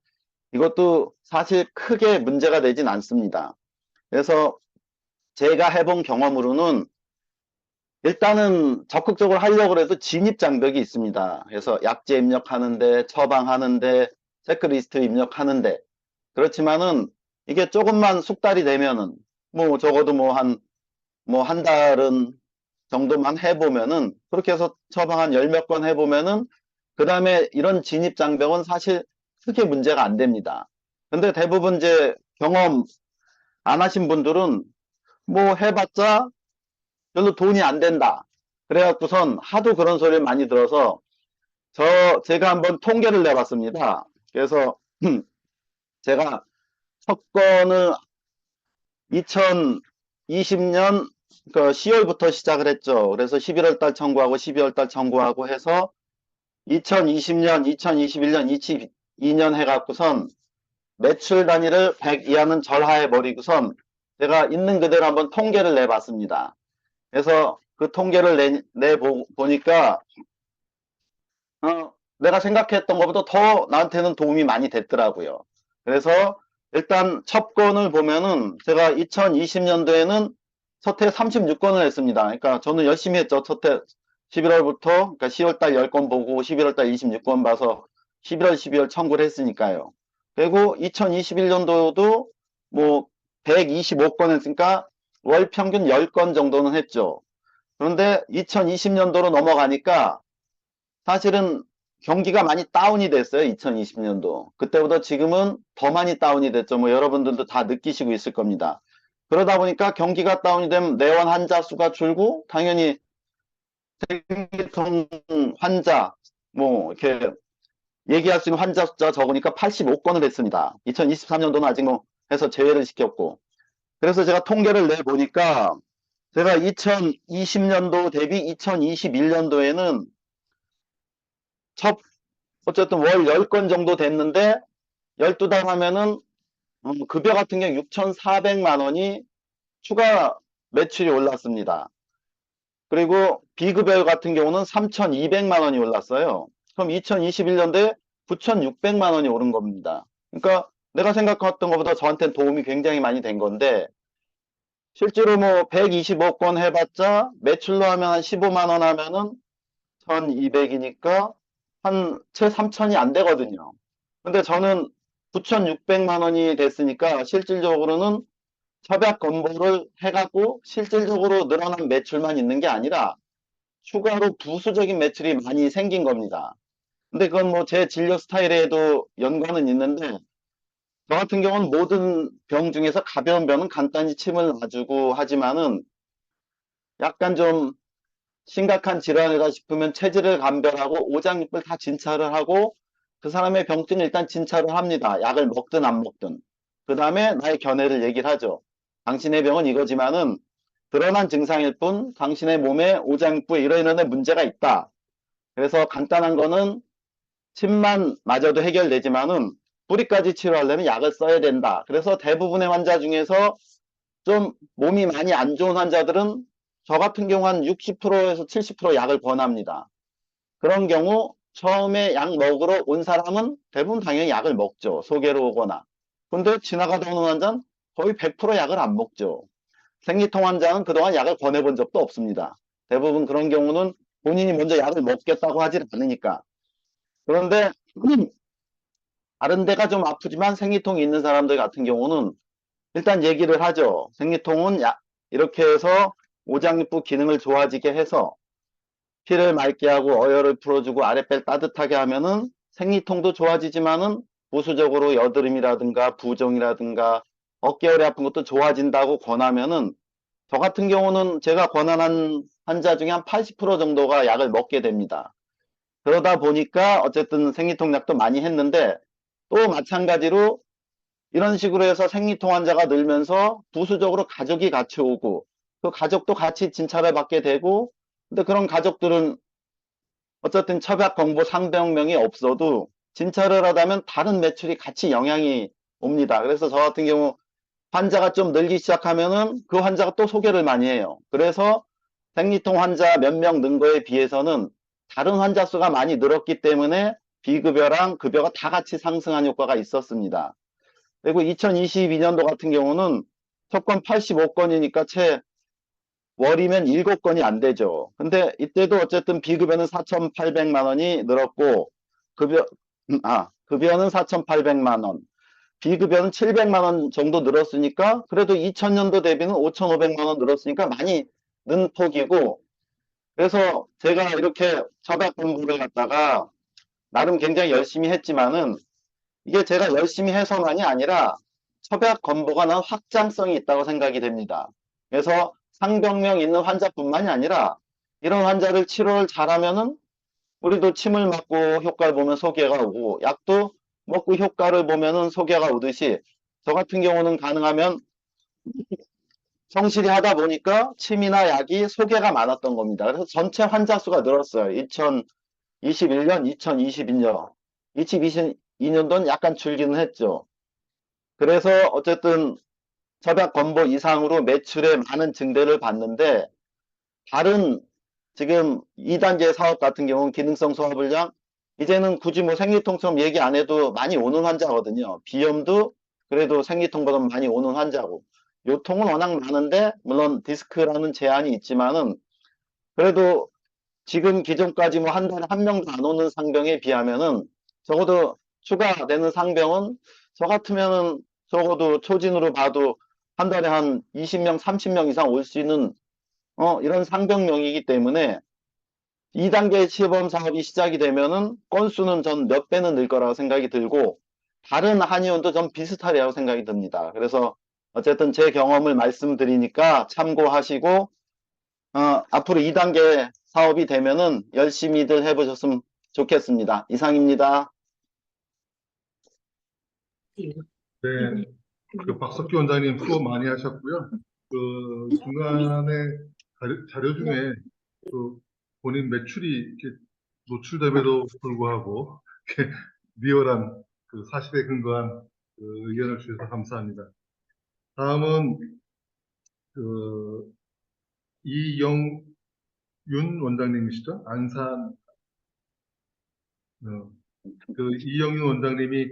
이것도 사실 크게 문제가 되진 않습니다. 그래서 제가 해본 경험으로는 일단은 적극적으로 하려고 해도 진입 장벽이 있습니다. 그래서 약제 입력하는데, 처방하는데, 체크리스트 입력하는데, 그렇지만은 이게 조금만 숙달이 되면은 뭐 적어도 한 달은 정도만 해보면은, 그렇게 해서 처방 한 10몇 건 해보면은 그 다음에 이런 진입 장벽은 사실 크게 문제가 안 됩니다. 근데 대부분 이제 경험 안 하신 분들은 뭐 해봤자 별로 돈이 안 된다. 그래갖고선 하도 그런 소리를 많이 들어서 제가 한번 통계를 내봤습니다. 그래서 제가 첫 건을 2020년 그 10월부터 시작을 했죠. 그래서 11월 달 청구하고 12월 달 청구하고 해서 2020년, 2021년, 22년 해갖고선 매출 단위를 100 이하는 절하해 버리고선 제가 있는 그대로 한번 통계를 내봤습니다. 그래서 그 통계를 내보니까 내가 생각했던 것보다 더 나한테는 도움이 많이 됐더라고요. 그래서 일단 첫 건을 보면은 제가 2020년도에는 첫 해 36건을 했습니다. 그러니까 저는 열심히 했죠. 첫 해 11월부터, 그러니까 10월달 10건 보고 11월달 26건 봐서 11월, 12월 청구를 했으니까요. 그리고 2021년도도 뭐 125건 했으니까 월 평균 10건 정도는 했죠. 그런데 2020년도로 넘어가니까 사실은 경기가 많이 다운이 됐어요. 2020년도. 그때보다 지금은 더 많이 다운이 됐죠. 뭐 여러분들도 다 느끼시고 있을 겁니다. 그러다 보니까 경기가 다운이 되면 내원 환자 수가 줄고 당연히 생리통 환자 뭐 이렇게 얘기할 수 있는 환자 숫자가 적으니까 85건을 했습니다. 2023년도는 아직 뭐 해서 제외를 시켰고. 그래서 제가 통계를 내보니까 제가 2020년도 대비 2021년도에는 어쨌든 월 10건 정도 됐는데 12달 하면은 급여 같은 경우 6,400만 원이 추가 매출이 올랐습니다. 그리고 비급여 같은 경우는 3,200만 원이 올랐어요. 그럼 2021년도에 9,600만 원이 오른 겁니다. 그러니까 내가 생각했던 것보다 저한테는 도움이 굉장히 많이 된 건데 실제로 뭐 125건 해봤자 매출로 하면 한 15만 원 하면은 1,200이니까 한 채 3,000이 안 되거든요. 근데 저는 9,600만 원이 됐으니까 실질적으로는 협약 건보를 해갖고 실질적으로 늘어난 매출만 있는 게 아니라 추가로 부수적인 매출이 많이 생긴 겁니다. 근데 그건 뭐 제 진료 스타일에도 연관은 있는데 저 같은 경우는 모든 병 중에서 가벼운 병은 간단히 침을 놔주고 하지만은 약간 좀 심각한 질환이다 싶으면 체질을 감별하고 오장육부를 다 진찰을 하고 그 사람의 병증을 일단 진찰을 합니다. 약을 먹든 안 먹든. 그 다음에 나의 견해를 얘기를 하죠. 당신의 병은 이거지만은 드러난 증상일 뿐 당신의 몸에 오장육부에 이러이러한 문제가 있다. 그래서 간단한 거는 침만 맞아도 해결되지만은 뿌리까지 치료하려면 약을 써야 된다. 그래서 대부분의 환자 중에서 좀 몸이 많이 안 좋은 환자들은 저 같은 경우 한 60%에서 70% 약을 권합니다. 그런 경우 처음에 약 먹으러 온 사람은 대부분 당연히 약을 먹죠. 소개로 오거나. 근데 지나가다 오는 환자는 거의 100% 약을 안 먹죠. 생리통 환자는 그동안 약을 권해본 적도 없습니다. 대부분 그런 경우는 본인이 먼저 약을 먹겠다고 하지 않으니까. 그런데 다른 데가 좀 아프지만 생리통이 있는 사람들 같은 경우는 일단 얘기를 하죠. 생리통은 이렇게 해서 오장육부 기능을 좋아지게 해서 피를 맑게 하고 어혈을 풀어주고 아랫배를 따뜻하게 하면은 생리통도 좋아지지만은 부수적으로 여드름이라든가 부종이라든가 어깨혈이 아픈 것도 좋아진다고 권하면은 저 같은 경우는 제가 권한한 환자 중에 한 80% 정도가 약을 먹게 됩니다. 그러다 보니까 어쨌든 생리통 약도 많이 했는데 또 마찬가지로 이런 식으로 해서 생리통 환자가 늘면서 부수적으로 가족이 같이 오고 그 가족도 같이 진찰을 받게 되고 근데 그런 가족들은 어쨌든 처약 공보 상병명이 없어도 진찰을 하다면 다른 매출이 같이 영향이 옵니다. 그래서 저 같은 경우 환자가 좀 늘기 시작하면은 그 환자가 또 소개를 많이 해요. 그래서 생리통 환자 몇 명 는 거에 비해서는 다른 환자 수가 많이 늘었기 때문에 비급여랑 급여가 다 같이 상승한 효과가 있었습니다. 그리고 2022년도 같은 경우는 첫 건 85건이니까 채 월이면 7건이 안 되죠. 근데 이때도 어쨌든 비급여는 4,800만 원이 늘었고 급여는 4,800만 원, 비급여는 700만 원 정도 늘었으니까 그래도 2000년도 대비는 5,500만 원 늘었으니까 많이 는 폭이고 그래서 제가 이렇게 처박 공부를 갖다가 나름 굉장히 열심히 했지만은 이게 제가 열심히 해서만이 아니라 처약 건보가 난 확장성이 있다고 생각이 됩니다. 그래서 상병명 있는 환자뿐만이 아니라 이런 환자를 치료를 잘하면은 우리도 침을 맞고 효과를 보면 소개가 오고 약도 먹고 효과를 보면은 소개가 오듯이 저 같은 경우는 가능하면 성실히 하다 보니까 침이나 약이 소개가 많았던 겁니다. 그래서 전체 환자 수가 늘었어요. 2021년, 2022년. 2022년도는 약간 줄기는 했죠. 그래서 어쨌든 협약 건보 이상으로 매출의 많은 증대를 봤는데, 다른 지금 2단계 사업 같은 경우는 기능성 소화불량, 이제는 굳이 뭐 생리통처럼 얘기 안 해도 많이 오는 환자거든요. 비염도 그래도 생리통보다 많이 오는 환자고, 요통은 워낙 많은데 물론 디스크라는 제한이 있지만은 그래도 지금 기존까지 뭐 한 달에 한 명도 안 오는 상병에 비하면은 적어도 추가되는 상병은 저 같으면은 적어도 초진으로 봐도 한 달에 한 20명, 30명 이상 올 수 있는 이런 상병력이기 때문에 2단계 시범 사업이 시작이 되면은 건수는 전 몇 배는 늘 거라고 생각이 들고, 다른 한의원도 전 비슷하리라고 생각이 듭니다. 그래서 어쨌든 제 경험을 말씀드리니까 참고하시고, 앞으로 2단계 사업이 되면은 열심히들 해보셨으면 좋겠습니다. 이상입니다. 네, 그 박석기 원장님 수고 많이 하셨고요. 그 중간에 자료 중에 그 본인 매출이 이렇게 노출됨에도 불구하고 이렇게 리얼한 그 사실에 근거한 그 의견을 주셔서 감사합니다. 다음은 그 이영윤 원장님이시죠? 안산 어, 그 이영윤 원장님이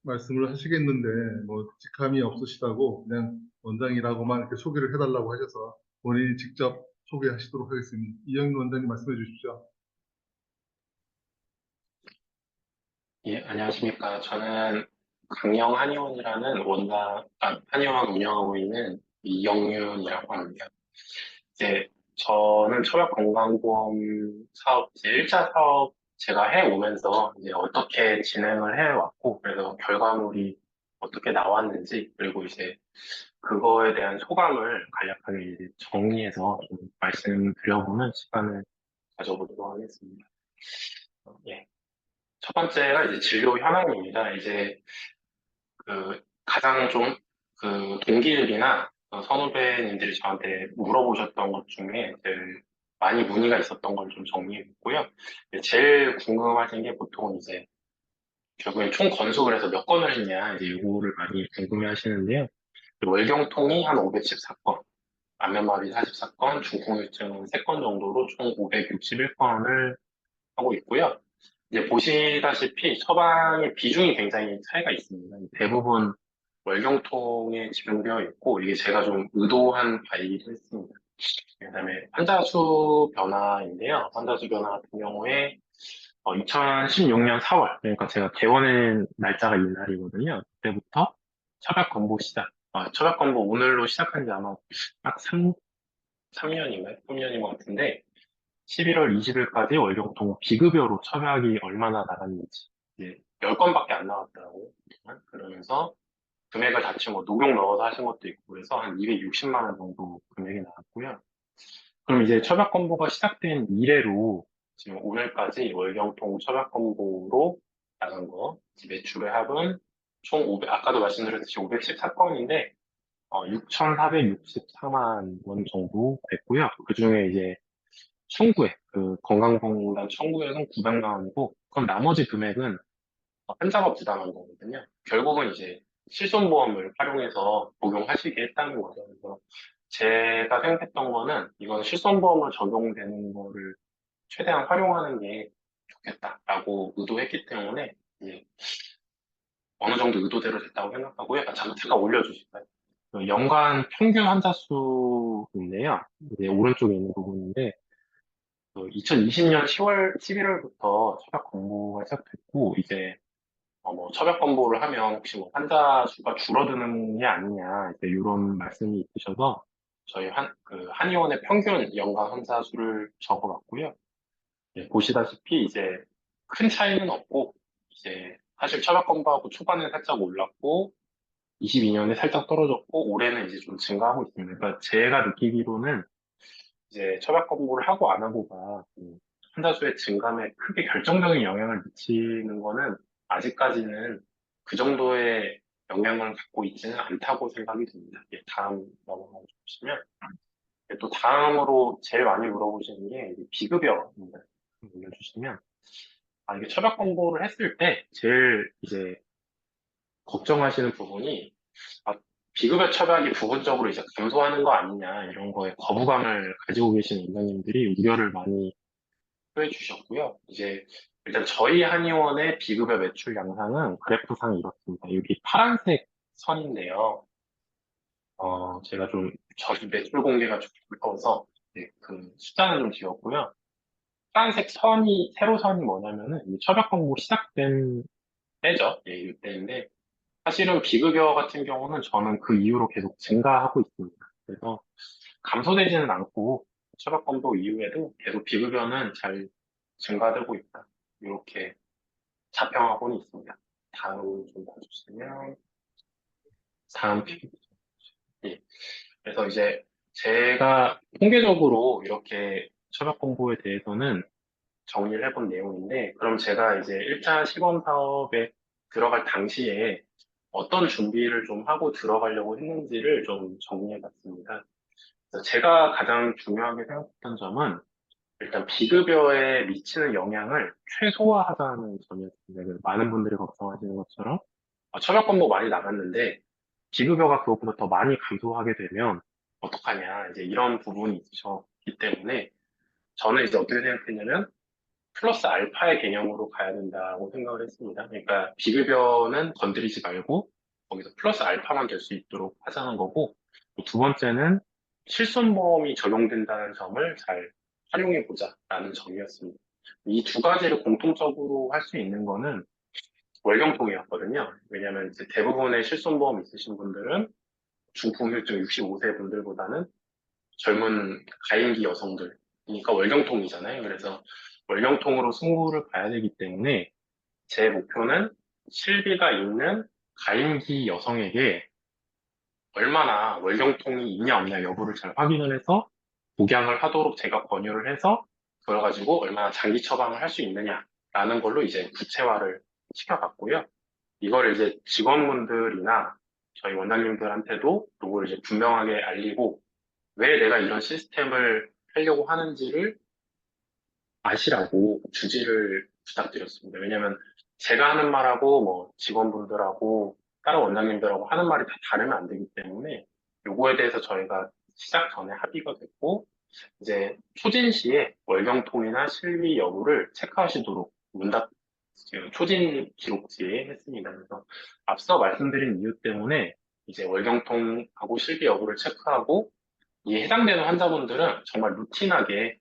말씀을 하시겠는데 뭐 직함이 없으시다고 그냥 원장이라고만 이렇게 소개를 해달라고 하셔서 본인이 직접 소개하시도록 하겠습니다. 이영윤 원장님 말씀해 주십시오. 예, 안녕하십니까. 저는 강영 한의원이라는 한의원 운영하고 있는 이영윤이라고 합니다. 이제 저는 처약건강보험 사업, 이제 1차 사업 제가 해오면서 이제 어떻게 진행을 해왔고, 그래서 결과물이 어떻게 나왔는지, 그리고 이제 그거에 대한 소감을 간략하게 이제 정리해서 좀 말씀드려보는 시간을 가져보도록 하겠습니다. 예. 첫 번째가 이제 진료 현황입니다. 이제 가장 좀 동기들이나 선후배님들이 저한테 물어보셨던 것 중에 제일 많이 문의가 있었던 걸 좀 정리했고요. 제일 궁금하신 게 보통 이제 결국엔 총 건수를 해서 몇 건을 했냐, 이제 이거를 많이 궁금해 하시는데요. 월경통이 한 514건, 안면마비 44건, 중풍유증 3건 정도로 총 561건을 하고 있고요. 이제 보시다시피 처방의 비중이 굉장히 차이가 있습니다. 대부분 월경통에 집중되어 있고, 이게 제가 좀 의도한 바이기도 했습니다. 그다음에 환자 수 변화인데요. 환자 수 변화 같은 경우에 2016년 4월, 그러니까 제가 개원한 날짜가 이날이거든요. 그때부터 처약 건보 시작. 처약 건보 오늘로 시작한 지 아마 딱 3년인가요? 3년인 것 같은데, 11월 20일까지 월경통 비급여로 처약이 얼마나 나갔는지, 이제 10건밖에 안 나왔더라고요. 그러면서 금액을 같이 뭐 녹용 넣어서 하신 것도 있고 그래서 한 260만 원 정도 금액이 나왔고요. 그럼 이제 처약 건보가 시작된 이래로 지금 오늘까지 월경통 처약 건보로 나간 거 매출의 합은 총 500, 아까도 말씀드렸듯이 514건인데 6,464만 원 정도 됐고요. 그 중에 이제 청구액, 건강보험공단 청구액은 900만 원이고, 그럼 나머지 금액은 환자가 부담한 거거든요. 결국은 이제 실손보험을 활용해서 적용하시게 했다는 거죠. 그래서 제가 생각했던 거는 이건 실손보험을 적용되는 거를 최대한 활용하는 게 좋겠다라고 의도했기 때문에 이제 어느 정도 의도대로 됐다고 생각하고요. 잠깐 올려주실까요? 연간 평균 환자 수인데요. 이제 오른쪽에 있는 부분인데 2020년 10월, 11월부터 처약 공고가 시작됐고 이제 뭐 처벽 건보를 하면 혹시 뭐 환자 수가 줄어드는 게 아니냐 이제 이런 말씀이 있으셔서 저희 한의원의 평균 연간 환자 수를 적어봤고요. 보시다시피 이제 큰 차이는 없고 이제 사실 처벽 건보하고 초반에 살짝 올랐고 22년에 살짝 떨어졌고 올해는 이제 좀 증가하고 있습니다. 그러니까 제가 느끼기로는 이제 처벽 건보를 하고 안 하고가 환자 수의 증감에 크게 결정적인 영향을 미치는 거는 아직까지는 그 정도의 영향을 갖고 있지는 않다고 생각이 듭니다. 다음 넘어가 주시면 또 다음으로 제일 많이 물어보시는 게 이제 비급여입니다. 올려주시면 이게 처벽 공고를 했을 때 제일 이제 걱정하시는 부분이 아, 비급여 처박이 부분적으로 이제 감소하는 거 아니냐 이런 거에 거부감을 가지고 계시는 원장님들이 우려를 많이 표해 주셨고요. 이제 일단 저희 한의원의 비급여 매출 양상은 그래프상 이렇습니다. 여기 파란색 선인데요. 제가 좀 저희 매출 공개가 좀 불러서 그 숫자는 좀 지웠고요. 파란색 선이 세로선이 뭐냐면은 이 처박 공고 시작된 때죠. 예, 이때인데 사실은 비급여 같은 경우는 저는 그 이후로 계속 증가하고 있습니다. 그래서 감소되지는 않고 처박검도 이후에도 계속 비급여는 잘 증가되고 있다. 이렇게 자평하고는 있습니다. 다음 좀 봐주시면 다음 피 예. 그래서 이제 제가 통계적으로 이렇게 처박공고에 대해서는 정리를 해본 내용인데 그럼 제가 이제 1차 시범 사업에 들어갈 당시에 어떤 준비를 좀 하고 들어가려고 했는지를 좀 정리해 봤습니다. 그래서 제가 가장 중요하게 생각했던 점은 일단 비급여에 미치는 영향을 최소화하자는 점이었습니다. 그래서 많은 분들이 걱정하시는 것처럼 처벌권도 많이 나갔는데 비급여가 그것보다 더 많이 감소하게 되면 어떡하냐 이제 이런 부분이 있으셨기 때문에 저는 이제 어떻게 생각했냐면 플러스 알파의 개념으로 가야 된다고 생각을 했습니다. 그러니까 비급여는 건드리지 말고 거기서 플러스 알파만 될 수 있도록 하자는 거고 두 번째는 실손보험이 적용된다는 점을 잘 활용해 보자라는 점이었습니다. 이 두 가지를 공통적으로 할 수 있는 거는 월경통이었거든요. 왜냐하면 이제 대부분의 실손보험 있으신 분들은 중풍혈증 65세 분들보다는 젊은 가임기 여성들이니까 월경통이잖아요. 그래서 월경통으로 승부를 봐야 되기 때문에 제 목표는 실비가 있는 가임기 여성에게 얼마나 월경통이 있냐 없냐 여부를 잘 확인을 해서 복양을 하도록 제가 권유를 해서 그걸 가지고 얼마나 장기 처방을 할 수 있느냐라는 걸로 이제 구체화를 시켜봤고요. 이걸 이제 직원분들이나 저희 원장님들한테도 요걸 이제 분명하게 알리고 왜 내가 이런 시스템을 하려고 하는지를 아시라고 주지를 부탁드렸습니다. 왜냐면 제가 하는 말하고 뭐 직원분들하고 다른 원장님들하고 하는 말이 다 다르면 안 되기 때문에 요거에 대해서 저희가 시작 전에 합의가 됐고 이제 초진 시에 월경통이나 실비 여부를 체크하시도록 문답 초진 기록지에 했습니다. 그래서 앞서 말씀드린 이유 때문에 이제 월경통하고 실비 여부를 체크하고 이에 해당되는 환자분들은 정말 루틴하게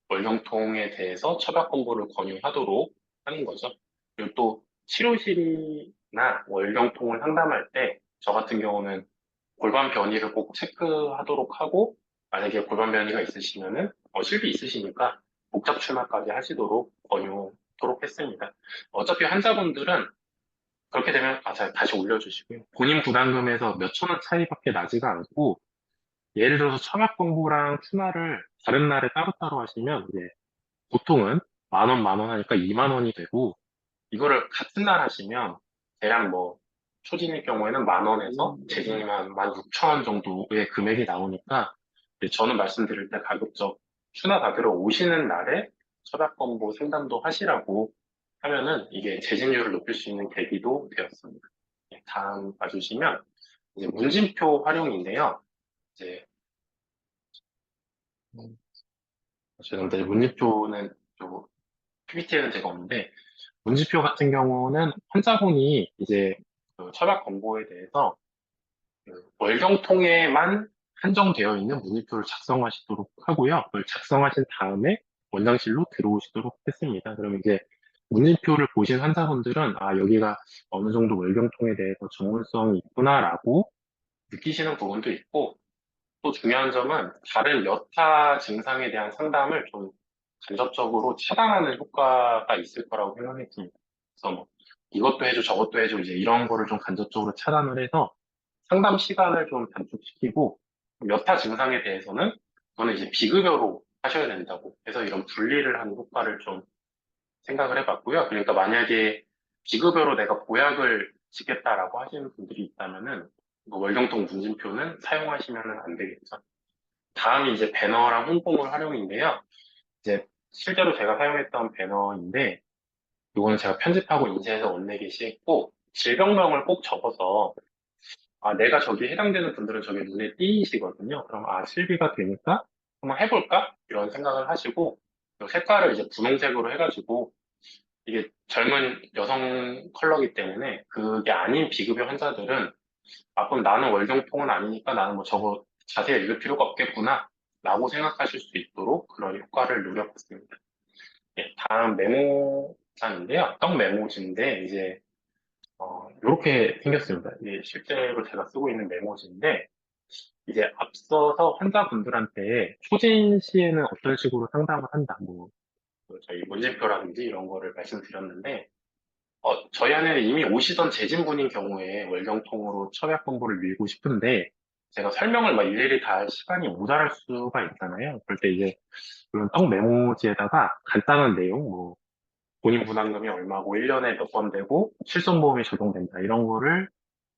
월경통에 대해서 처방 공고를 권유하도록 하는 거죠. 그리고 또 치료실이나 월경통을 상담할 때 저 같은 경우는 골반 변이를 꼭 체크하도록 하고 만약에 골반 변이가 있으시면은 실비 있으시니까 복잡 출마까지 하시도록 권유토록 했습니다. 어차피 환자분들은 그렇게 되면 다시 올려주시고요. 본인 부담금에서 몇천 원 차이밖에 나지가 않고 예를 들어서 청약 공부랑 추나를 다른 날에 따로따로 하시면 이제 보통은 만 원 하니까 2만 원이 되고 이거를 같은 날 하시면 대략 뭐 초진일 경우에는 만 원에서 재진이면 16,000원 정도의 금액이 나오니까 이제 저는 말씀드릴 때 가급적 추나 받으러 오시는 날에 처박건보 상담도 하시라고 하면은 이게 재진율을 높일 수 있는 계기도 되었습니다. 다음 봐주시면 이제 문진표 활용인데요. 이제 죄송합니다. 문진표는 PPT에는 제가 없는데 문진표 같은 경우는 환자분이 이제 그 처박 권고에 대해서 그 월경통에만 한정되어 있는 문진표를 작성하시도록 하고요. 그걸 작성하신 다음에 원장실로 들어오시도록 했습니다. 그러면 이제 문진표를 보신 환자분들은 여기가 어느 정도 월경통에 대해서 전문성이 있구나라고 느끼시는 부분도 있고 또 중요한 점은 다른 여타 증상에 대한 상담을 좀 간접적으로 차단하는 효과가 있을 거라고 생각했습니다. 그래서 뭐 이것도 해줘 저것도 해줘 이제 이런 거를 좀 간접적으로 차단을 해서 상담 시간을 좀 단축시키고 여타 증상에 대해서는 그거는 이제 비급여로 하셔야 된다고 해서 이런 분리를 하는 효과를 좀 생각을 해봤고요. 그러니까 만약에 비급여로 내가 보약을 짓겠다라고 하시는 분들이 있다면은 월경통 문진표는 사용하시면 안 되겠죠. 다음이 이제 배너랑 홍보물 활용인데요. 이제 실제로 제가 사용했던 배너인데 이거는 제가 편집하고 인쇄해서 원내 게시했고 질병명을 꼭 적어서 내가 저기 해당되는 분들은 저게 눈에 띄시거든요. 그럼 실비가 되니까 한번 해볼까? 이런 생각을 하시고 그 색깔을 이제 분홍색으로 해가지고 이게 젊은 여성 컬러기 때문에 그게 아닌 비급여 환자들은 그럼 나는 월경통은 아니니까 나는 뭐 저거 자세히 읽을 필요가 없겠구나 라고 생각하실 수 있도록 그런 효과를 누려봤습니다. 예, 다음 메모장인데요. 떡 메모지인데 이제 이렇게 생겼습니다. 이게 실제로 제가 쓰고 있는 메모지인데 이제 앞서서 환자분들한테 초진 시에는 어떤 식으로 상담을 한다. 저희 문진표라든지 이런 거를 말씀드렸는데 저희 안에는 이미 오시던 재진분인 경우에 월경통으로 첩약 공부를 밀고 싶은데 제가 설명을 막 일일이 다 할 시간이 모자랄 수가 있잖아요. 그럴 때 이제 이런 떡 메모지에다가 간단한 내용, 본인 부담금이 얼마고 1년에 몇 번 되고 실손보험이 적용된다 이런 거를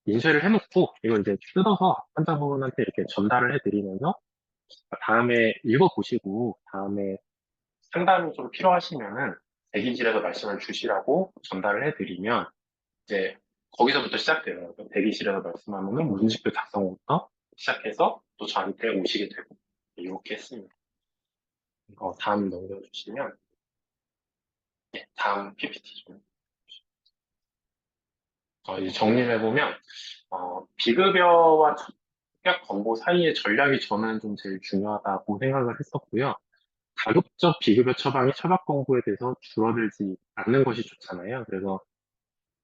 인쇄를 해놓고 이걸 이제 뜯어서 환자분한테 이렇게 전달을 해드리면서 다음에 읽어보시고 다음에 상담이 좀 필요하시면은 대기실에서 말씀을 주시라고 전달을 해드리면 이제 거기서부터 시작돼요. 대기실에서 말씀하면은 문진표 작성부터 시작해서 또 저한테 오시게 되고 이렇게 했습니다. 다음 넘겨주시면 다음 PPT 좀 이제 정리를 해보면 비급여와 첩약 건보 사이의 전략이 저는 좀 제일 중요하다고 생각을 했었고요. 가급적 비급여 처방이 첩약 건보에 대해서 줄어들지 않는 것이 좋잖아요. 그래서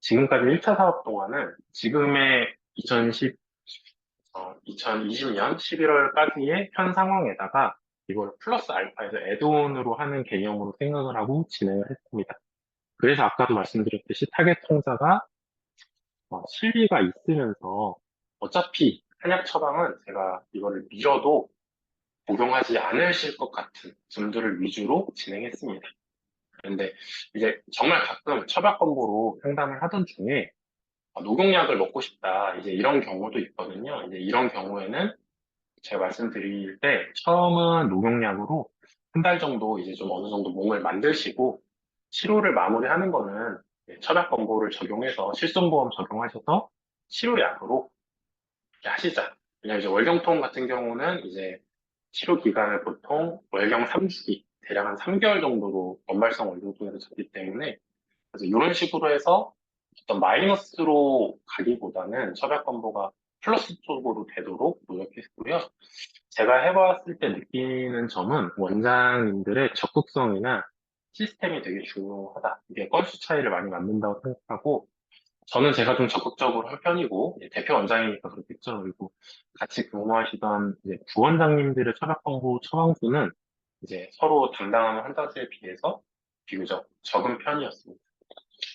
지금까지 1차 사업 동안은 지금의 2020년 11월까지의 현 상황에다가 이걸 플러스 알파에서 애드온으로 하는 개념으로 생각을 하고 진행을 했습니다. 그래서 아까도 말씀드렸듯이 타겟 통자가 실비가 있으면서 어차피 한약 처방은 제가 이거를 미뤄도 복용하지 않으실 것 같은 분들을 위주로 진행했습니다. 그런데 이제 정말 가끔 처방 권고로 상담을 하던 중에 녹용약을 먹고 싶다 이제 이런 경우도 있거든요. 이제 이런 경우에는 제가 말씀드릴 때 처음은 녹용약으로 한 달 정도 이제 좀 어느 정도 몸을 만드시고 치료를 마무리하는 거는 처방 권고를 적용해서 실손보험 적용하셔서 치료약으로 이렇게 하시자. 왜냐면 이제 월경통 같은 경우는 이제 치료 기간을 보통 월경 3주기, 대략 한 3개월 정도로 원발성 월경통에서 잡기 때문에 그래서 이런 식으로 해서 어떤 마이너스로 가기보다는 처약 건보가 플러스 쪽으로 되도록 노력했고요. 제가 해봤을 때 느끼는 점은 원장님들의 적극성이나 시스템이 되게 중요하다. 이게 건수 차이를 많이 만든다고 생각하고 저는 제가 좀 적극적으로 할 편이고 대표 원장이니까 그렇겠죠. 그리고 같이 근무하시던 이제 부원장님들의 처약 권고 처방수는 이제 서로 담당하는 환자수에 비해서 비교적 적은 편이었습니다.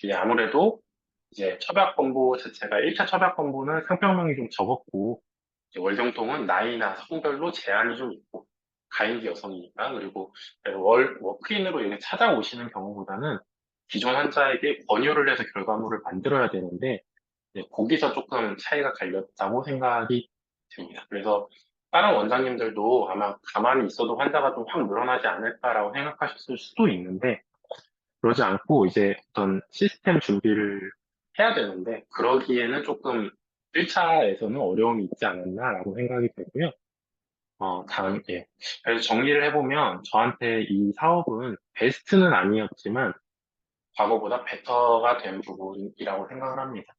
이제 아무래도 이제 처약 권고 자체가 1차 처약 권고는 상병명이 좀 적었고 이제 월경통은 나이나 성별로 제한이 좀 있고 가임기 여성이니까 그리고 워크인으로 이렇게 찾아오시는 경우보다는 기존 환자에게 권유를 해서 결과물을 만들어야 되는데 거기서 조금 차이가 갈렸다고 생각이 됩니다. 그래서 다른 원장님들도 아마 가만히 있어도 환자가 좀 확 늘어나지 않을까라고 생각하셨을 수도 있는데 그러지 않고 이제 어떤 시스템 준비를 해야 되는데 그러기에는 조금 1차에서는 어려움이 있지 않았나라고 생각이 되고요. 다음, 예. 그래서 정리를 해보면 저한테 이 사업은 베스트는 아니었지만 과거보다 베터가 된 부분이라고 생각을 합니다.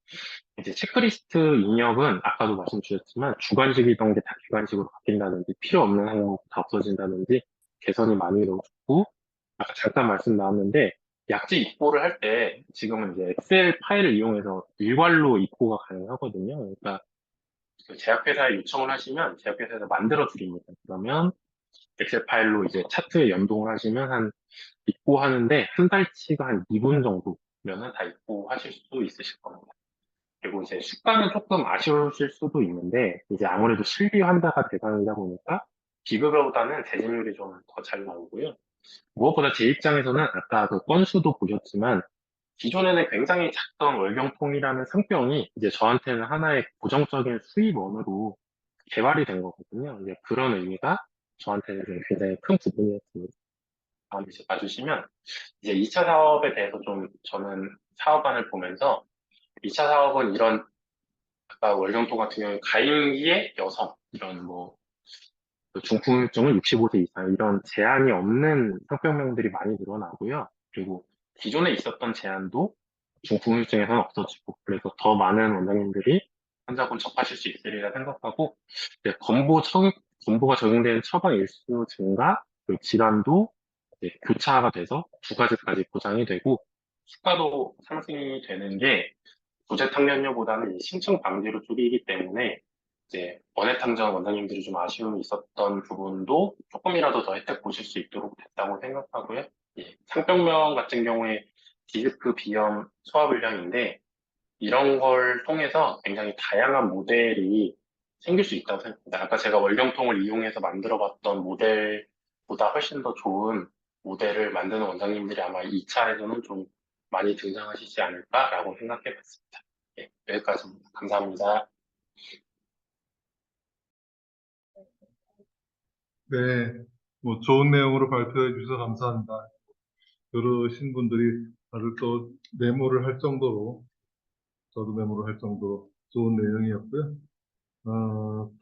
이제 체크리스트 입력은 아까도 말씀주셨지만 주관식이던 게 다 기관식으로 바뀐다든지 필요 없는 항목 다 없어진다든지 개선이 많이 이루어졌고 아까 잠깐 말씀 나왔는데 약지 입고를 할 때 지금은 이제 엑셀 파일을 이용해서 일괄로 입고가 가능하거든요. 그러니까 그 제약회사에 요청을 하시면 제약회사에서 만들어 드립니다. 그러면 엑셀 파일로 이제 차트에 연동을 하시면 입고하는데 한 달치가 한 2분 정도면은 다 입고하실 수 있으실 겁니다. 그리고 이제 수가는 조금 아쉬우실 수도 있는데 이제 아무래도 실비 환자가 대상이다 보니까 비급여보다는 대진율이 좀 더 잘 나오고요. 무엇보다 제 입장에서는 아까 그 건수도 보셨지만 기존에는 굉장히 작던 월경통이라는 상병이 이제 저한테는 하나의 고정적인 수입원으로 개발이 된 거거든요. 이제 그런 의미가 저한테는 좀 굉장히 큰 부분이었습니다. 다음 이제 봐주시면 이제 2차 사업에 대해서 좀 저는 사업안을 보면서 2차 사업은 이런 아까 월경토 같은 경우는 가임기의 여성 이런 뭐 중풍증은 65세 이상 이런 제한이 없는 상병명들이 많이 늘어나고요. 그리고 기존에 있었던 제한도 중풍증에서는 없어지고 그래서 더 많은 원장님들이 환자분 접하실 수 있으리라 생각하고 이제 건보가 적용되는 처방 일수 증가 그리고 질환도 이제 교차가 돼서 두 가지까지 보장이 되고 수가도 상승이 되는 게 조제탕면료보다는 심층 방지로 줄이기 때문에 이제 원해탐정 원장님들이 좀 아쉬움이 있었던 부분도 조금이라도 더 혜택 보실 수 있도록 됐다고 생각하고요. 예, 상병명 같은 경우에 디스크, 비염, 소화불량인데 이런 걸 통해서 굉장히 다양한 모델이 생길 수 있다고 생각합니다. 아까 제가 월경통을 이용해서 만들어봤던 모델보다 훨씬 더 좋은 모델을 만드는 원장님들이 아마 2차에서는 좀 많이 등장하시지 않을까라고 생각해봤습니다. 예, 여기까지입니다. 감사합니다. 네, 뭐 좋은 내용으로 발표해 주셔서 감사합니다. 들으신 분들이 다들 또 메모를 할 정도로, 저도 메모를 할 정도로 좋은 내용이었고요.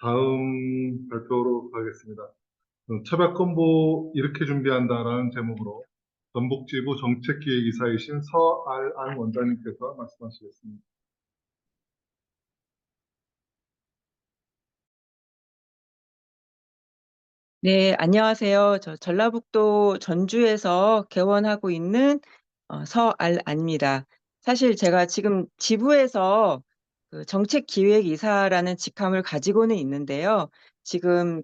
다음 발표로 가겠습니다. 차별건보 이렇게 준비한다라는 제목으로 전북지부 정책기획이사이신 서알안 원장님께서 말씀하시겠습니다. 네, 안녕하세요. 저 전라북도 전주에서 개원하고 있는 서알안입니다. 사실 제가 지금 지부에서 그 정책기획이사라는 직함을 가지고는 있는데요. 지금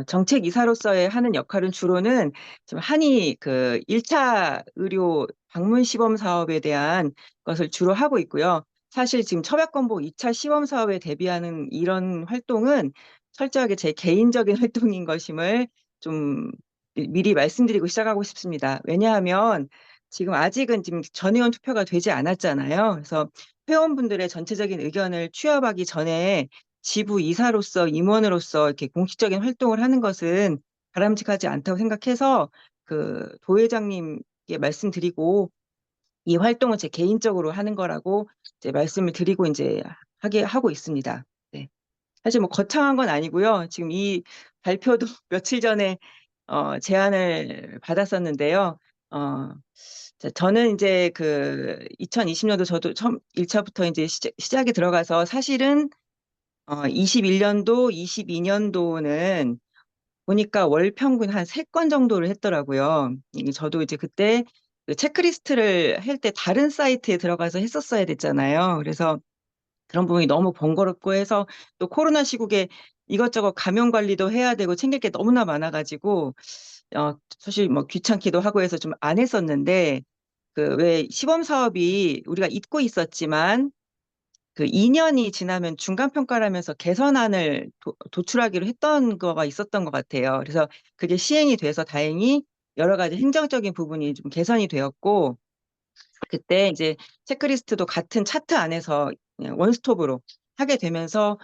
정책이사로서의 하는 역할은 주로는 지금 한의 그 1차 의료 방문 시범 사업에 대한 것을 주로 하고 있고요. 사실 지금 처약건보 2차 시범 사업에 대비하는 이런 활동은 철저하게 제 개인적인 활동인 것임을 좀 미리 말씀드리고 시작하고 싶습니다. 왜냐하면 지금 아직은 지금 전의원 투표가 되지 않았잖아요. 그래서 회원분들의 전체적인 의견을 취합하기 전에 지부 이사로서 임원으로서 이렇게 공식적인 활동을 하는 것은 바람직하지 않다고 생각해서 그 도회장님께 말씀드리고 이 활동은 제 개인적으로 하는 거라고 이제 말씀을 드리고 이제 하게 하고 있습니다. 네. 사실 뭐 거창한 건 아니고요. 지금 이 발표도 며칠 전에 제안을 받았었는데요. 저는 이제 그 2020년도 저도 처음 1차부터 이제 시작에 들어가서 사실은 21년도, 22년도는 보니까 월 평균 한 3건 정도를 했더라고요. 이게 저도 이제 그때 그 체크리스트를 할 때 다른 사이트에 들어가서 했었어야 됐잖아요. 그래서 그런 부분이 너무 번거롭고 해서 또 코로나 시국에 이것저것 감염 관리도 해야 되고 챙길 게 너무나 많아가지고 사실 뭐 귀찮기도 하고 해서 좀 안 했었는데 그 왜 시범 사업이 우리가 잊고 있었지만 그 2년이 지나면 중간평가라면서 개선안을 도출하기로 했던 거가 있었던 것 같아요. 그래서 그게 시행이 돼서 다행히 여러 가지 행정적인 부분이 좀 개선이 되었고 그때 이제 체크리스트도 같은 차트 안에서 그냥 원스톱으로 하게 되면서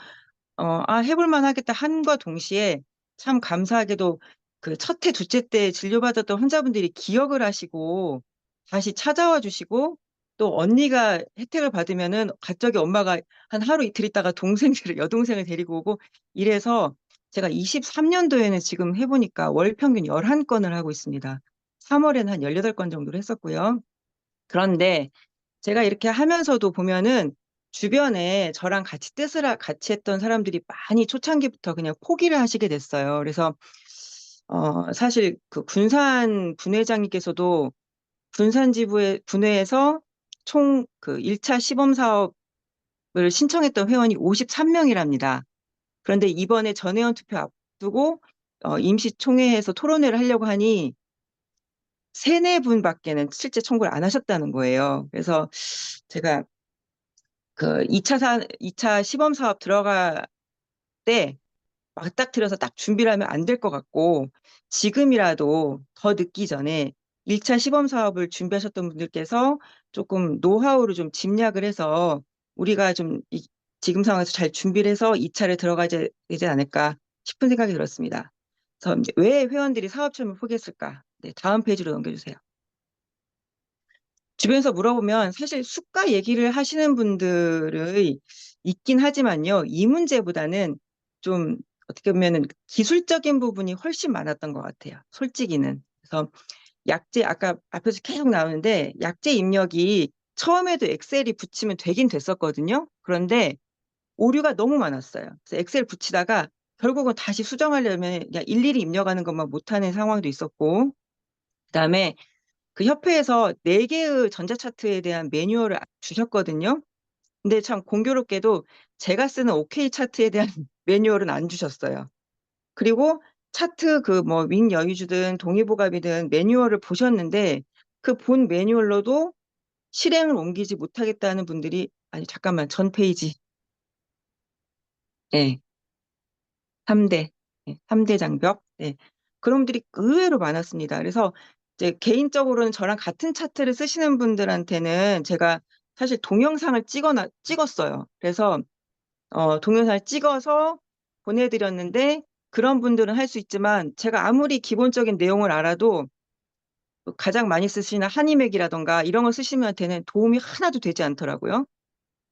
해볼만 하겠다 한과 동시에 참 감사하게도 그 첫 해, 둘째 때 진료받았던 환자분들이 기억을 하시고 다시 찾아와 주시고 또 언니가 혜택을 받으면은 갑자기 엄마가 한 하루 이틀 있다가 여동생을 데리고 오고 이래서 제가 23년도에는 지금 해보니까 월 평균 11건을 하고 있습니다. 3월에는 한 18건 정도를 했었고요. 그런데 제가 이렇게 하면서도 보면은 주변에 저랑 같이 했던 사람들이 많이 초창기부터 그냥 포기를 하시게 됐어요. 그래서 사실 그 군산 분회장님께서도 군산 지부의 분회에서 총 그 1차 시범 사업을 신청했던 회원이 53명이랍니다. 그런데 이번에 전회원 투표 앞두고 임시총회에서 토론회를 하려고 하니 3-4분밖에는 실제 청구를 안 하셨다는 거예요. 그래서 제가 그 2차 시범 사업 들어갈 때 맞닥뜨려서 딱 준비를 하면 안 될 것 같고 지금이라도 더 늦기 전에 1차 시범 사업을 준비하셨던 분들께서 조금 노하우를 좀 집약을 해서 우리가 좀 지금 상황에서 잘 준비를 해서 2차를 들어가야 되지 않을까 싶은 생각이 들었습니다. 그래서 이제 왜 회원들이 사업 체험을 포기했을까? 네, 다음 페이지로 넘겨주세요. 주변에서 물어보면 사실 수가 얘기를 하시는 분들의 있긴 하지만요. 이 문제보다는 좀 어떻게 보면은 기술적인 부분이 훨씬 많았던 것 같아요. 솔직히는. 그래서 약재 아까 앞에서 계속 나오는데 약재 입력이 처음에도 엑셀이 붙이면 되긴 됐었거든요. 그런데 오류가 너무 많았어요. 그래서 엑셀 붙이다가 결국은 다시 수정하려면 그냥 일일이 입력하는 것만 못하는 상황도 있었고, 그다음에 그 협회에서 4개의 전자차트에 대한 매뉴얼을 주셨거든요. 근데 참 공교롭게도 제가 쓰는 OK 차트에 대한 매뉴얼은 안 주셨어요. 그리고 차트 그 뭐 윙 여유주든 동의보감이든 매뉴얼을 보셨는데 그 본 매뉴얼로도 실행을 옮기지 못하겠다는 분들이 아니 잠깐만 전 페이지 네, 3대 3대 장벽 그런 분들이 의외로 많았습니다. 그래서 이제 개인적으로는 저랑 같은 차트를 쓰시는 분들한테는 제가 사실 동영상을 찍었어요. 그래서 동영상을 찍어서 보내드렸는데 그런 분들은 할 수 있지만 제가 아무리 기본적인 내용을 알아도 가장 많이 쓰시는 한이맥이라던가 이런 걸 쓰시면한테는 도움이 하나도 되지 않더라고요.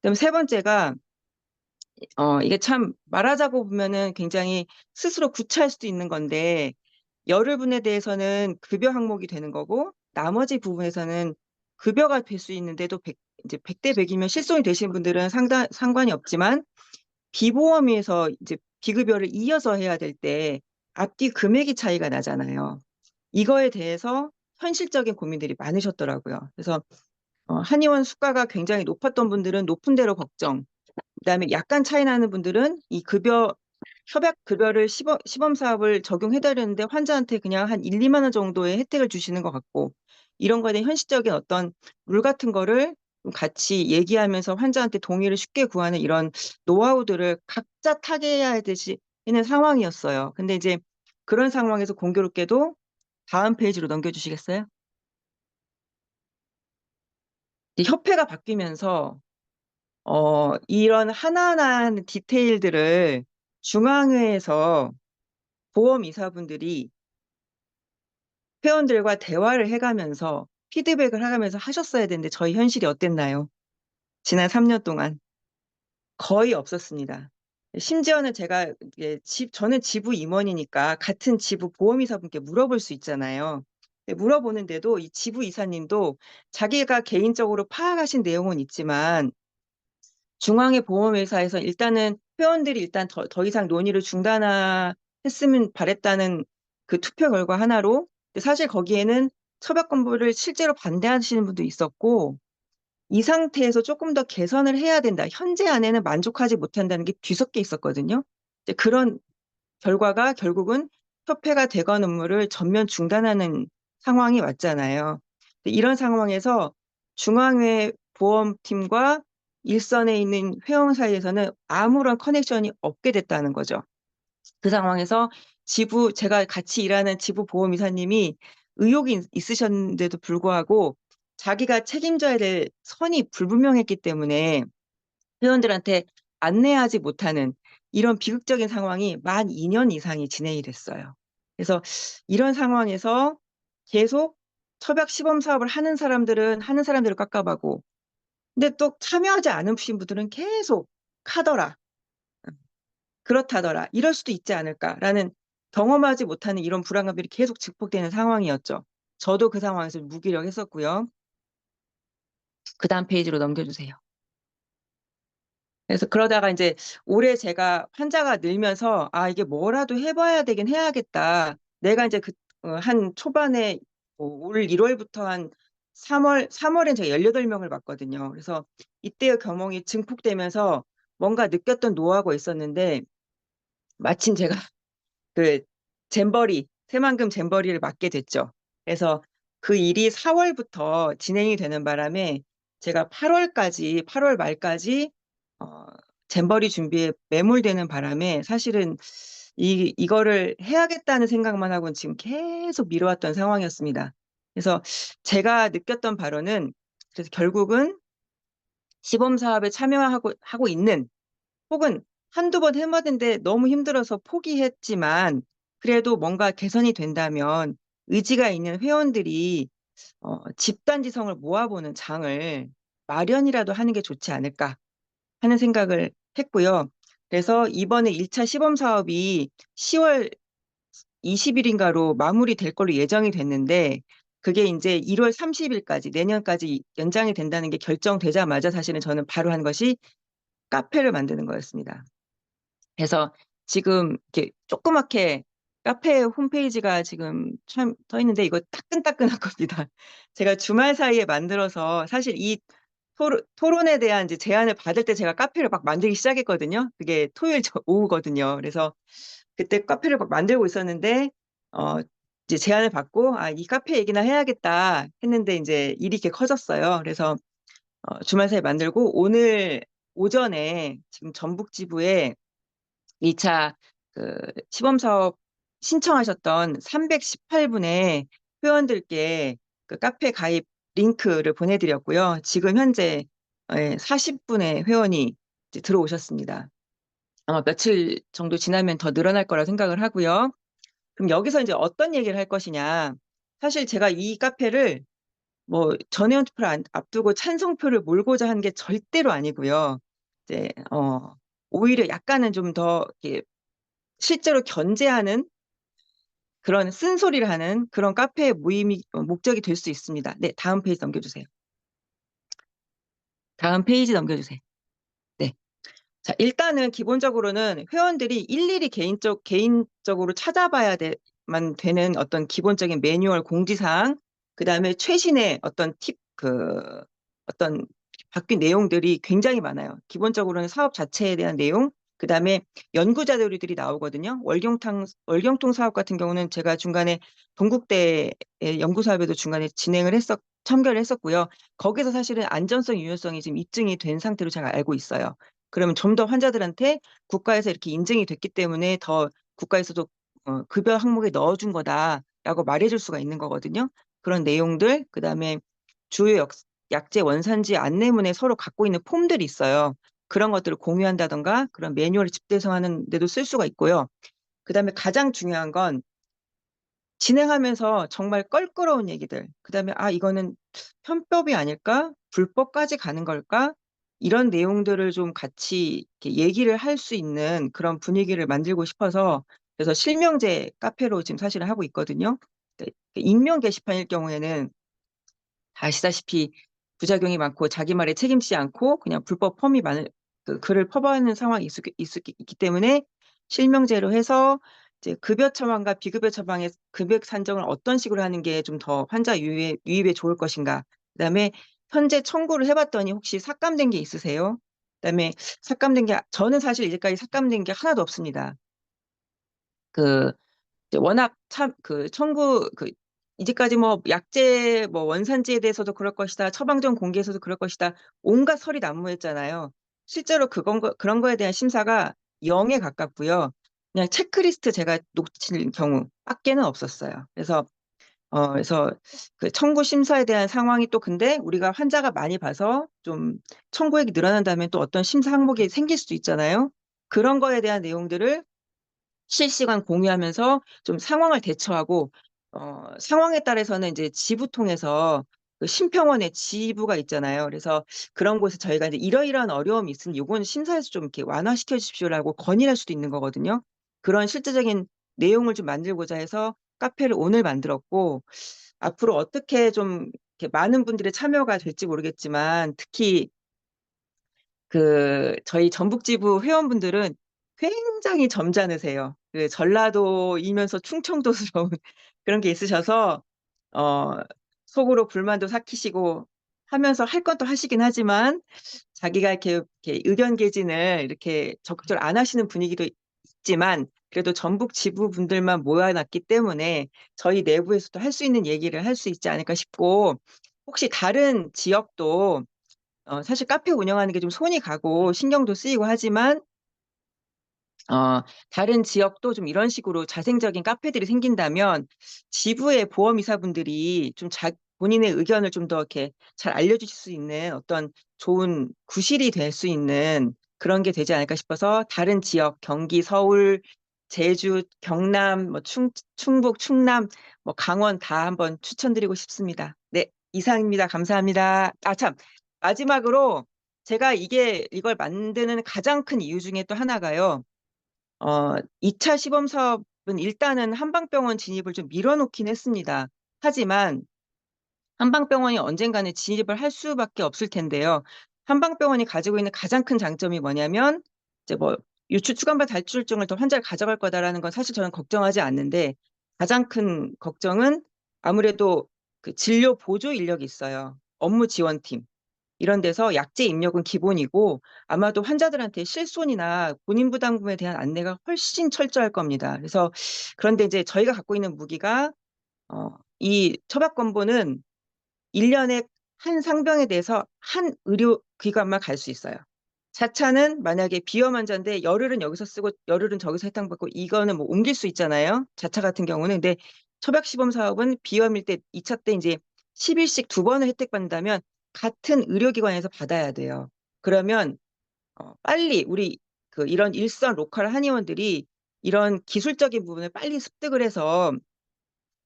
그다음 세 번째가 이게 참 말하자고 보면은 굉장히 스스로 구차할 수도 있는 건데 열흘분에 대해서는 급여 항목이 되는 거고 나머지 부분에서는 급여가 될 수 있는데도 이제 100대 100이면 실손이 되신 분들은 상관이 없지만 비보험에서 이제 비급여를 이어서 해야 될 때 앞뒤 금액이 차이가 나잖아요. 이거에 대해서 현실적인 고민들이 많으셨더라고요. 그래서 한의원 수가가 굉장히 높았던 분들은 높은 대로 걱정, 그다음에 약간 차이 나는 분들은 이 협약 급여를 시범 사업을 적용해드렸는데 환자한테 그냥 한 1, 2만 원 정도의 혜택을 주시는 것 같고 이런 거에 대한 현실적인 어떤 룰 같은 거를 좀 같이 얘기하면서 환자한테 동의를 쉽게 구하는 이런 노하우들을 각자 타개해야 되는 상황이었어요. 근데 이제 그런 상황에서 공교롭게도 다음 페이지로 넘겨주시겠어요? 이제 협회가 바뀌면서 이런 하나하나 디테일들을 중앙회에서 보험이사분들이 회원들과 대화를 해가면서 피드백을 해가면서 하셨어야 되는데 저희 현실이 어땠나요? 지난 3년 동안 거의 없었습니다. 심지어는 제가 저는 지부 임원이니까 같은 지부 보험이사분께 물어볼 수 있잖아요. 물어보는데도 이 지부 이사님도 자기가 개인적으로 파악하신 내용은 있지만 중앙의 보험회사에서 일단은 회원들이 일단 더 이상 논의를 중단했으면 바랬다는 그 투표 결과 하나로 사실 거기에는 처벌 건보를 실제로 반대하시는 분도 있었고 이 상태에서 조금 더 개선을 해야 된다. 현재 안에는 만족하지 못한다는 게 뒤섞여 있었거든요. 이제 그런 결과가 결국은 협회가 대관 업무를 전면 중단하는 상황이 왔잖아요. 이런 상황에서 중앙회 보험팀과 일선에 있는 회원 사이에서는 아무런 커넥션이 없게 됐다는 거죠. 그 상황에서 제가 같이 일하는 지부 보험이사님이 의혹이 있으셨는데도 불구하고 자기가 책임져야 될 선이 불분명했기 때문에 회원들한테 안내하지 못하는 이런 비극적인 상황이 만 2년 이상이 진행이 됐어요. 그래서 이런 상황에서 계속 처벽 시범 사업을 하는 사람들은 하는 사람들을 깝깝하고 근데 또 참여하지 않으신 분들은 계속 카더라, 그렇다더라, 이럴 수도 있지 않을까라는 경험하지 못하는 이런 불안감들이 계속 증폭되는 상황이었죠. 저도 그 상황에서 무기력했었고요. 그 다음 페이지로 넘겨주세요. 그래서 그러다가 이제 올해 제가 환자가 늘면서 이게 뭐라도 해봐야 되긴 해야겠다. 내가 이제 한 초반에 올 1월부터 한 3월엔 제가 18명을 봤거든요. 그래서 이때의 경험이 증폭되면서 뭔가 느꼈던 노하우가 있었는데 마침 제가 그 새만금 잼버리를 맡게 됐죠. 그래서 그 일이 4월부터 진행이 되는 바람에 제가 8월 말까지 잼버리 준비에 매몰되는 바람에 사실은 이거를 해야겠다는 생각만 하고는 지금 계속 미뤄왔던 상황이었습니다. 그래서 제가 느꼈던 바로는 그래서 결국은 시범 사업에 참여하고 있는 혹은 한두 번 해봤는데 너무 힘들어서 포기했지만 그래도 뭔가 개선이 된다면 의지가 있는 회원들이 집단지성을 모아보는 장을 마련이라도 하는 게 좋지 않을까 하는 생각을 했고요. 그래서 이번에 1차 시범 사업이 10월 20일인가로 마무리될 걸로 예정이 됐는데 그게 이제 1월 30일까지 내년까지 연장이 된다는 게 결정되자마자 사실은 저는 바로 한 것이 카페를 만드는 거였습니다. 그래서 지금 이렇게 조그맣게 카페 홈페이지가 지금 참 떠 있는데 이거 따끈따끈한 겁니다. 제가 주말 사이에 만들어서 사실 이 토론에 대한 이제 제안을 받을 때 제가 카페를 막 만들기 시작했거든요. 그게 토요일 오후거든요. 그래서 그때 카페를 막 만들고 있었는데 어 이제 제안을 받고 이 카페 얘기나 해야겠다 했는데 이제 일이 이렇게 커졌어요. 그래서 주말 사이에 만들고 오늘 오전에 지금 전북지부에 2차 그 시범 사업 신청하셨던 318분의 회원들께 그 카페 가입 링크를 보내드렸고요. 지금 현재 40분의 회원이 이제 들어오셨습니다. 아마 며칠 정도 지나면 더 늘어날 거라 생각을 하고요. 그럼 여기서 이제 어떤 얘기를 할 것이냐. 사실 제가 이 카페를 뭐 전회원 투표를 앞두고 찬성표를 몰고자 한 게 절대로 아니고요. 이제 오히려 약간은 좀 더 실제로 견제하는 그런 쓴소리를 하는 그런 카페의 모임이 목적이 될 수 있습니다. 네, 다음 페이지 넘겨주세요. 다음 페이지 넘겨주세요. 네. 자, 일단은 기본적으로는 회원들이 일일이 개인적으로 찾아봐야 만 되는 어떤 기본적인 매뉴얼 공지사항, 그 다음에 최신의 어떤 어떤 바뀐 내용들이 굉장히 많아요. 기본적으로는 사업 자체에 대한 내용, 그 다음에 연구 자료들이 나오거든요. 월경통 사업 같은 경우는 제가 중간에 동국대 연구 사업에도 중간에 참가를 했었고요. 거기서 사실은 안전성, 유효성이 지금 입증이 된 상태로 제가 알고 있어요. 그러면 좀 더 환자들한테 국가에서 이렇게 인증이 됐기 때문에 더 국가에서도 급여 항목에 넣어준 거다라고 말해줄 수가 있는 거거든요. 그런 내용들, 그 다음에 주요 약제 원산지 안내문에 서로 갖고 있는 폼들이 있어요. 그런 것들을 공유한다던가 그런 매뉴얼을 집대성하는 데도 쓸 수가 있고요. 그 다음에 가장 중요한 건 진행하면서 정말 껄끄러운 얘기들, 그 다음에 이거는 편법이 아닐까? 불법까지 가는 걸까? 이런 내용들을 좀 같이 이렇게 얘기를 할 수 있는 그런 분위기를 만들고 싶어서 그래서 실명제 카페로 지금 사실은 하고 있거든요. 익명 게시판일 경우에는 아시다시피 부작용이 많고 자기 말에 책임지지 않고 그냥 불법 펌이 많은 글을 퍼부하는 상황이 있기 때문에 실명제로 해서 이제 급여 처방과 비급여 처방의 금액 산정을 어떤 식으로 하는 게 좀 더 환자 유입에 좋을 것인가. 그다음에 현재 청구를 해봤더니 혹시 삭감된 게 있으세요? 그다음에 삭감된 게 저는 사실 이제까지 삭감된 게 하나도 없습니다. 이제 워낙 청구 이제까지 뭐 약제 뭐 원산지에 대해서도 그럴 것이다, 처방전 공개에서도 그럴 것이다, 온갖 설이 난무했잖아요. 실제로 그런 거에 대한 심사가 0에 가깝고요. 그냥 체크리스트 제가 놓칠 경우 밖에는 없었어요. 그래서 그 청구 심사에 대한 상황이 또 근데 우리가 환자가 많이 봐서 좀 청구액이 늘어난다면 또 어떤 심사 항목이 생길 수도 있잖아요. 그런 거에 대한 내용들을 실시간 공유하면서 좀 상황을 대처하고 상황에 따라서는 이제 지부 통해서 그 심평원의 지부가 있잖아요. 그래서 그런 곳에 저희가 이제 이러이러한 어려움이 있으니 요거는 심사에서 좀 이렇게 완화시켜 주십시오라고 건의할 수도 있는 거거든요. 그런 실질적인 내용을 좀 만들고자 해서 카페를 오늘 만들었고 앞으로 어떻게 좀 이렇게 많은 분들의 참여가 될지 모르겠지만 특히 저희 전북지부 회원분들은 굉장히 점잖으세요. 전라도이면서 충청도스러운 그런 게 있으셔서, 어, 속으로 불만도 삭히시고 하면서 할 것도 하시긴 하지만, 자기가 이렇게 의견 개진을 이렇게 적극적으로 안 하시는 분위기도 있지만, 그래도 전북 지부 분들만 모아놨기 때문에 저희 내부에서도 할 수 있는 얘기를 할 수 있지 않을까 싶고, 혹시 다른 지역도 사실 카페 운영하는 게 좀 손이 가고 신경도 쓰이고 하지만 다른 지역도 좀 이런 식으로 자생적인 카페들이 생긴다면 지부의 보험이사분들이 좀 본인의 의견을 좀 더 이렇게 잘 알려주실 수 있는 어떤 좋은 구실이 될 수 있는 그런 게 되지 않을까 싶어서 다른 지역, 경기, 서울, 제주, 경남, 뭐 충북, 충남, 뭐 강원 다 한번 추천드리고 싶습니다. 네, 이상입니다. 감사합니다. 아, 참. 마지막으로 제가 이걸 만드는 가장 큰 이유 중에 또 하나가요. 2차 시범 사업은 일단은 한방병원 진입을 좀 밀어놓긴 했습니다. 하지만 한방병원이 언젠가는 진입을 할 수밖에 없을 텐데요. 한방병원이 가지고 있는 가장 큰 장점이 뭐냐면 이제 뭐 유추 추간발 다출증을 더 환자를 가져갈 거다라는 건 사실 저는 걱정하지 않는데 가장 큰 걱정은 아무래도 그 진료 보조 인력이 있어요. 업무 지원팀. 이런 데서 약제 입력은 기본이고 아마도 환자들한테 실손이나 본인 부담금에 대한 안내가 훨씬 철저할 겁니다. 그래서 그런데 이제 저희가 갖고 있는 무기가 이 처박건보는 1년에 한 상병에 대해서 한 의료기관만 갈 수 있어요. 4차는 만약에 비염 환자인데 열흘은 여기서 쓰고 열흘은 저기서 해당받고 이거는 뭐 옮길 수 있잖아요. 4차 같은 경우는. 근데 처박시범 사업은 비염일 때 2차 때 이제 10일씩 2번을 혜택받는다면 같은 의료기관에서 받아야 돼요. 그러면 빨리 우리 이런 일선 로컬 한의원들이 이런 기술적인 부분을 빨리 습득을 해서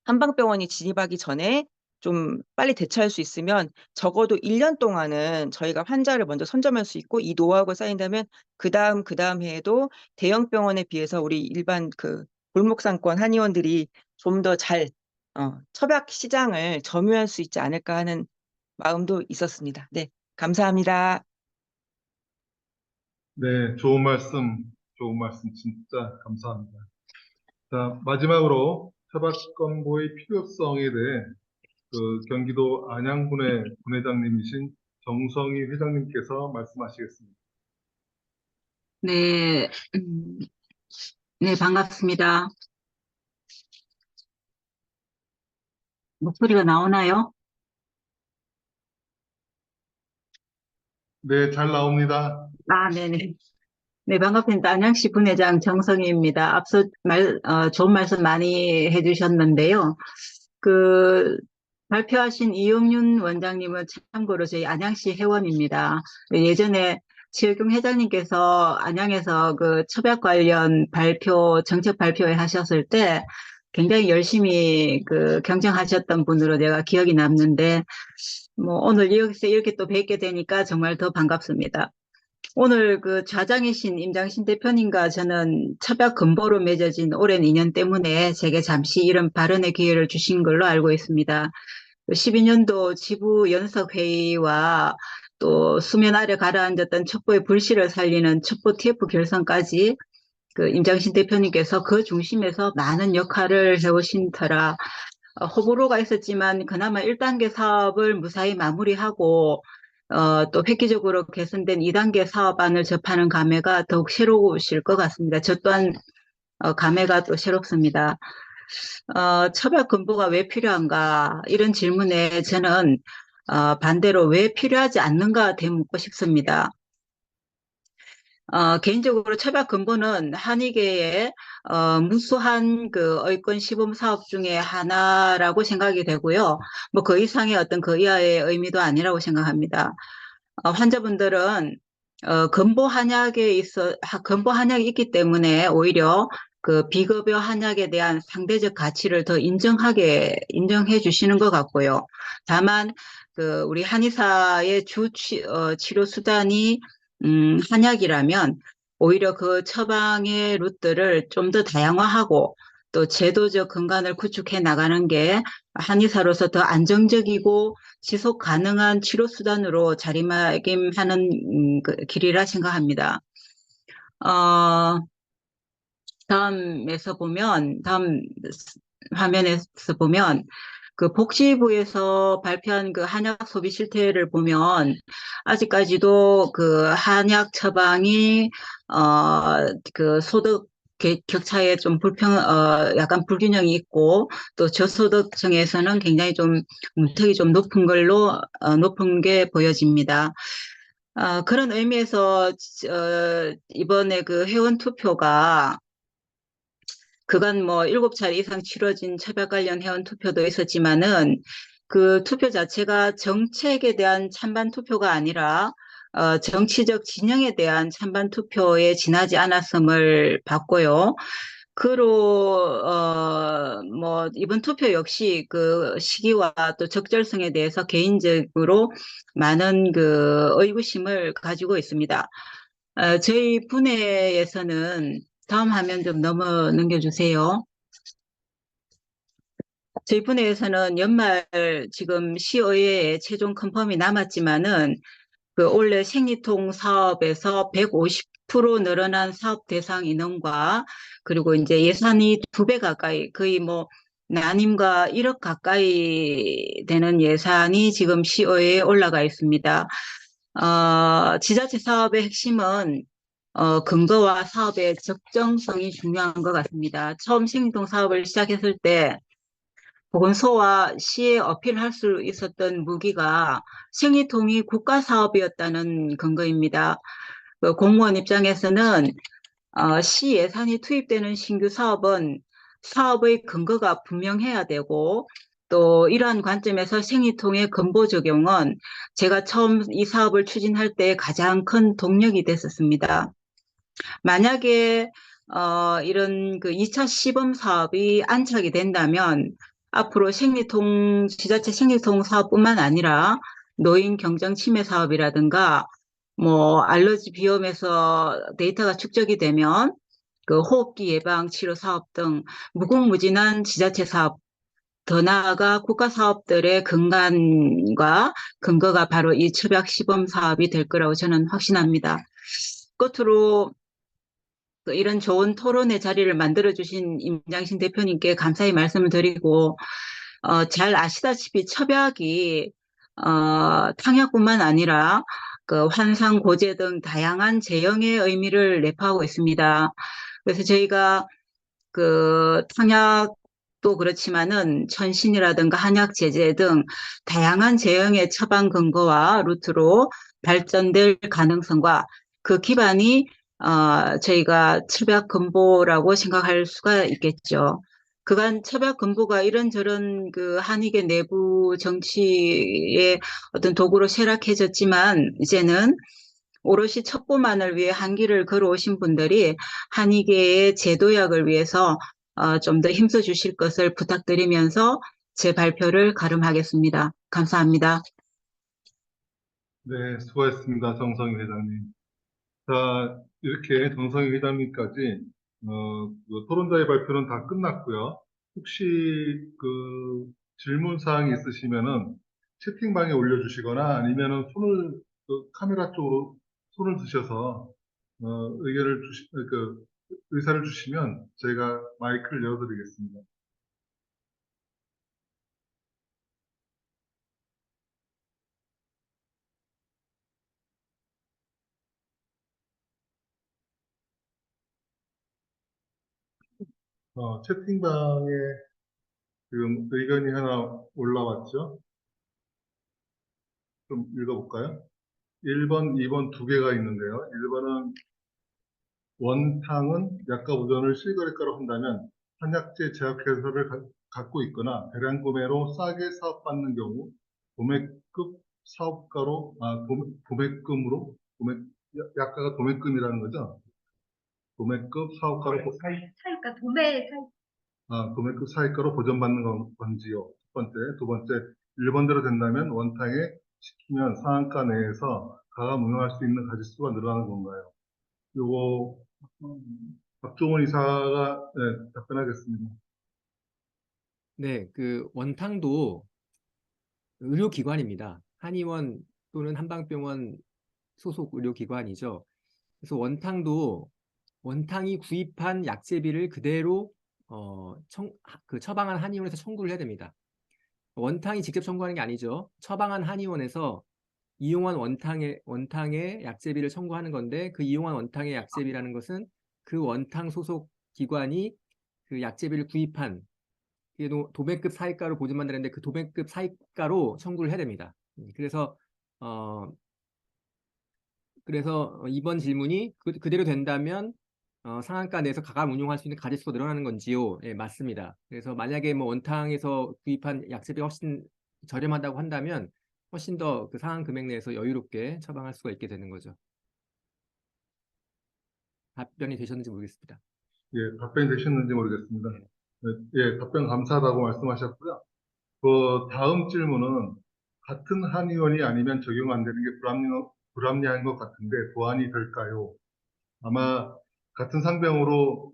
한방병원이 진입하기 전에 좀 빨리 대처할 수 있으면 적어도 1년 동안은 저희가 환자를 먼저 선점할 수 있고 이 노하우가 쌓인다면 그 다음 해에도 대형 병원에 비해서 우리 일반 골목상권 한의원들이 좀 더 잘 처박 시장을 점유할 수 있지 않을까 하는 마음도 있었습니다. 네, 감사합니다. 네, 좋은 말씀 진짜 감사합니다. 자, 마지막으로 처박건보의 필요성에 대해 경기도 안양군의 분회장님이신 정성희 회장님께서 말씀하시겠습니다. 네, 네, 반갑습니다. 목소리가 나오나요? 네, 잘 나옵니다. 아, 네네. 네, 반갑습니다. 안양시 분회장 정성희입니다. 앞서 좋은 말씀 많이 해주셨는데요. 발표하신 이용윤 원장님은 참고로 저희 안양시 회원입니다. 예전에 지역경 회장님께서 안양에서 처박 관련 정책 발표회 하셨을 때 굉장히 열심히 경쟁하셨던 분으로 내가 기억이 남는데, 오늘 여기서 이렇게 또 뵙게 되니까 정말 더 반갑습니다. 오늘 좌장이신 임장신 대표님과 저는 처박 근보로 맺어진 오랜 인연 때문에 제게 잠시 이런 발언의 기회를 주신 걸로 알고 있습니다. 12년도 지부 연석회의와 또 수면 아래 가라앉았던 첩보의 불씨를 살리는 첩보 TF 결성까지 임장신 대표님께서 그 중심에서 많은 역할을 해오신 터라 호불호가 있었지만 그나마 1단계 사업을 무사히 마무리하고 또 획기적으로 개선된 2단계 사업안을 접하는 감회가 더욱 새로우실 것 같습니다. 저 또한 감회가 또 새롭습니다. 처박 근보가 왜 필요한가? 이런 질문에 저는 반대로 왜 필요하지 않는가 되묻고 싶습니다. 개인적으로 처박 근보는 한의계의 무수한 의권 시범 사업 중에 하나라고 생각이 되고요. 그 이상의 그 이하의 의미도 아니라고 생각합니다. 환자분들은 근보 한약이 있기 때문에 오히려 비급여 한약에 대한 상대적 가치를 더 인정해 주시는 것 같고요. 다만 우리 한의사의 치료 수단이 한약이라면 오히려 처방의 루트를 좀 더 다양화하고 또 제도적 근간을 구축해 나가는 게 한의사로서 더 안정적이고 지속 가능한 치료 수단으로 자리매김하는 길이라 생각합니다. 다음 화면에서 보면 복지부에서 발표한 한약 소비 실태를 보면 아직까지도 한약 처방이 소득 격차에 좀 약간 불균형이 있고 또 저소득층에서는 굉장히 좀 문턱이 좀 높은 게 보여집니다. 그런 의미에서 이번에 회원 투표가 그간 7차례 이상 치러진 처박 관련 회원 투표도 있었지만은 투표 자체가 정책에 대한 찬반 투표가 아니라 정치적 진영에 대한 찬반 투표에 지나지 않았음을 봤고요. 그로, 뭐, 이번 투표 역시 그 시기와 또 적절성에 대해서 개인적으로 많은 그 의구심을 가지고 있습니다. 저희 분회에서는 다음 화면 좀 넘겨주세요. 저희 분회에서는 연말 지금 시의회에 최종 컨펌이 남았지만은 그 올해 생리통 사업에서 150% 늘어난 사업 대상 인원과 그리고 이제 예산이 2배 가까이 거의 뭐 난임과 1억 가까이 되는 예산이 지금 시의회에 올라가 있습니다. 지자체 사업의 핵심은 근거와 사업의 적정성이 중요한 것 같습니다. 처음 생리통 사업을 시작했을 때 보건소와 시에 어필할 수 있었던 무기가 생리통이 국가 사업이었다는 근거입니다. 그 공무원 입장에서는 시 예산이 투입되는 신규 사업은 사업의 근거가 분명해야 되고 또 이러한 관점에서 생리통의 근보 적용은 제가 처음 이 사업을 추진할 때 가장 큰 동력이 됐었습니다. 만약에 이런 그 2차 시범 사업이 안착이 된다면 앞으로 지자체 생리통 사업뿐만 아니라 노인 경정 치매 사업이라든가 뭐 알러지 비염에서 데이터가 축적이 되면 그 호흡기 예방 치료 사업 등 무궁무진한 지자체 사업, 더 나아가 국가 사업들의 근간과 근거가 바로 이 첩약 시범 사업이 될 거라고 저는 확신합니다. 끝으로 이런 좋은 토론의 자리를 만들어주신 임장신 대표님께 감사의 말씀을 드리고, 잘 아시다시피 첩약이, 탕약뿐만 아니라 그 환상, 고제 등 다양한 제형의 의미를 내포하고 있습니다. 그래서 저희가 그 탕약도 그렇지만은 천신이라든가 한약 제제 등 다양한 제형의 처방 근거와 루트로 발전될 가능성과 그 기반이 저희가 첩약 근보라고 생각할 수가 있겠죠. 그간 첩약 근보가 이런저런 그 한익의 내부 정치의 어떤 도구로 쇠락해졌지만 이제는 오롯이 첩보만을 위해 한 길을 걸어오신 분들이 한의계의 제도약을 위해서 좀 더 힘써 주실 것을 부탁드리면서 제 발표를 가름하겠습니다. 감사합니다. 네, 수고하셨습니다. 정성희 회장님. 자, 이렇게 정성희 회장님까지 그 토론자의 발표는 다 끝났고요. 혹시 그 질문 사항이 있으시면은 채팅방에 올려주시거나 아니면은 카메라 쪽으로 손을 드셔서 의사를 주시면 저희가 마이크를 열어드리겠습니다. 채팅방에 지금 의견이 하나 올라왔죠? 좀 읽어볼까요? 1번, 2번 두 개가 있는데요. 1번은 원탕은 약과 우전을 실거래가로 한다면 한약재 제약회사를 갖고 있거나 대량 구매로 싸게 사업받는 경우 도매급 사업가로, 도매금으로, 약가가 도매금이라는 거죠. 도매급 사업가로, 차이가 도매 도매급 사업가로 보전받는 건지요. 첫 번째. 두 번째, 1번대로 된다면 원탕에 시키면 상한가 내에서 가감 운영할 수 있는 가짓수가 늘어나는 건가요? 요거 박종원 이사가 답변하겠습니다. 네, 그 원탕도 의료기관입니다. 한의원 또는 한방병원 소속 의료기관이죠. 그래서 원탕이 구입한 약제비를 그대로 처방한 한의원에서 청구를 해야 됩니다. 원탕이 직접 청구하는 게 아니죠. 처방한 한의원에서 이용한 원탕의 약제비를 청구하는 건데 그 이용한 원탕의 약제비라는 것은 그 원탕 소속 기관이 그 약제비를 구입한 도매급 사입가로 보증받는데 그 도매급 사입가로 청구를 해야 됩니다. 그래서 이번 질문이 그대로 된다면 상한가 내에서 가감 운용할 수 있는 가짓수가 늘어나는 건지요? 예, 맞습니다. 그래서 만약에 뭐 원탕에서 구입한 약제비가 훨씬 저렴하다고 한다면 훨씬 더 그 상한 금액 내에서 여유롭게 처방할 수가 있게 되는 거죠. 답변이 되셨는지 모르겠습니다. 예, 답변이 되셨는지 모르겠습니다. 네, 예, 답변 감사하다고 말씀하셨고요. 다음 질문은 같은 한의원이 아니면 적용 안 되는 게 불합리한 것 같은데 보완이 될까요? 아마 같은 상병으로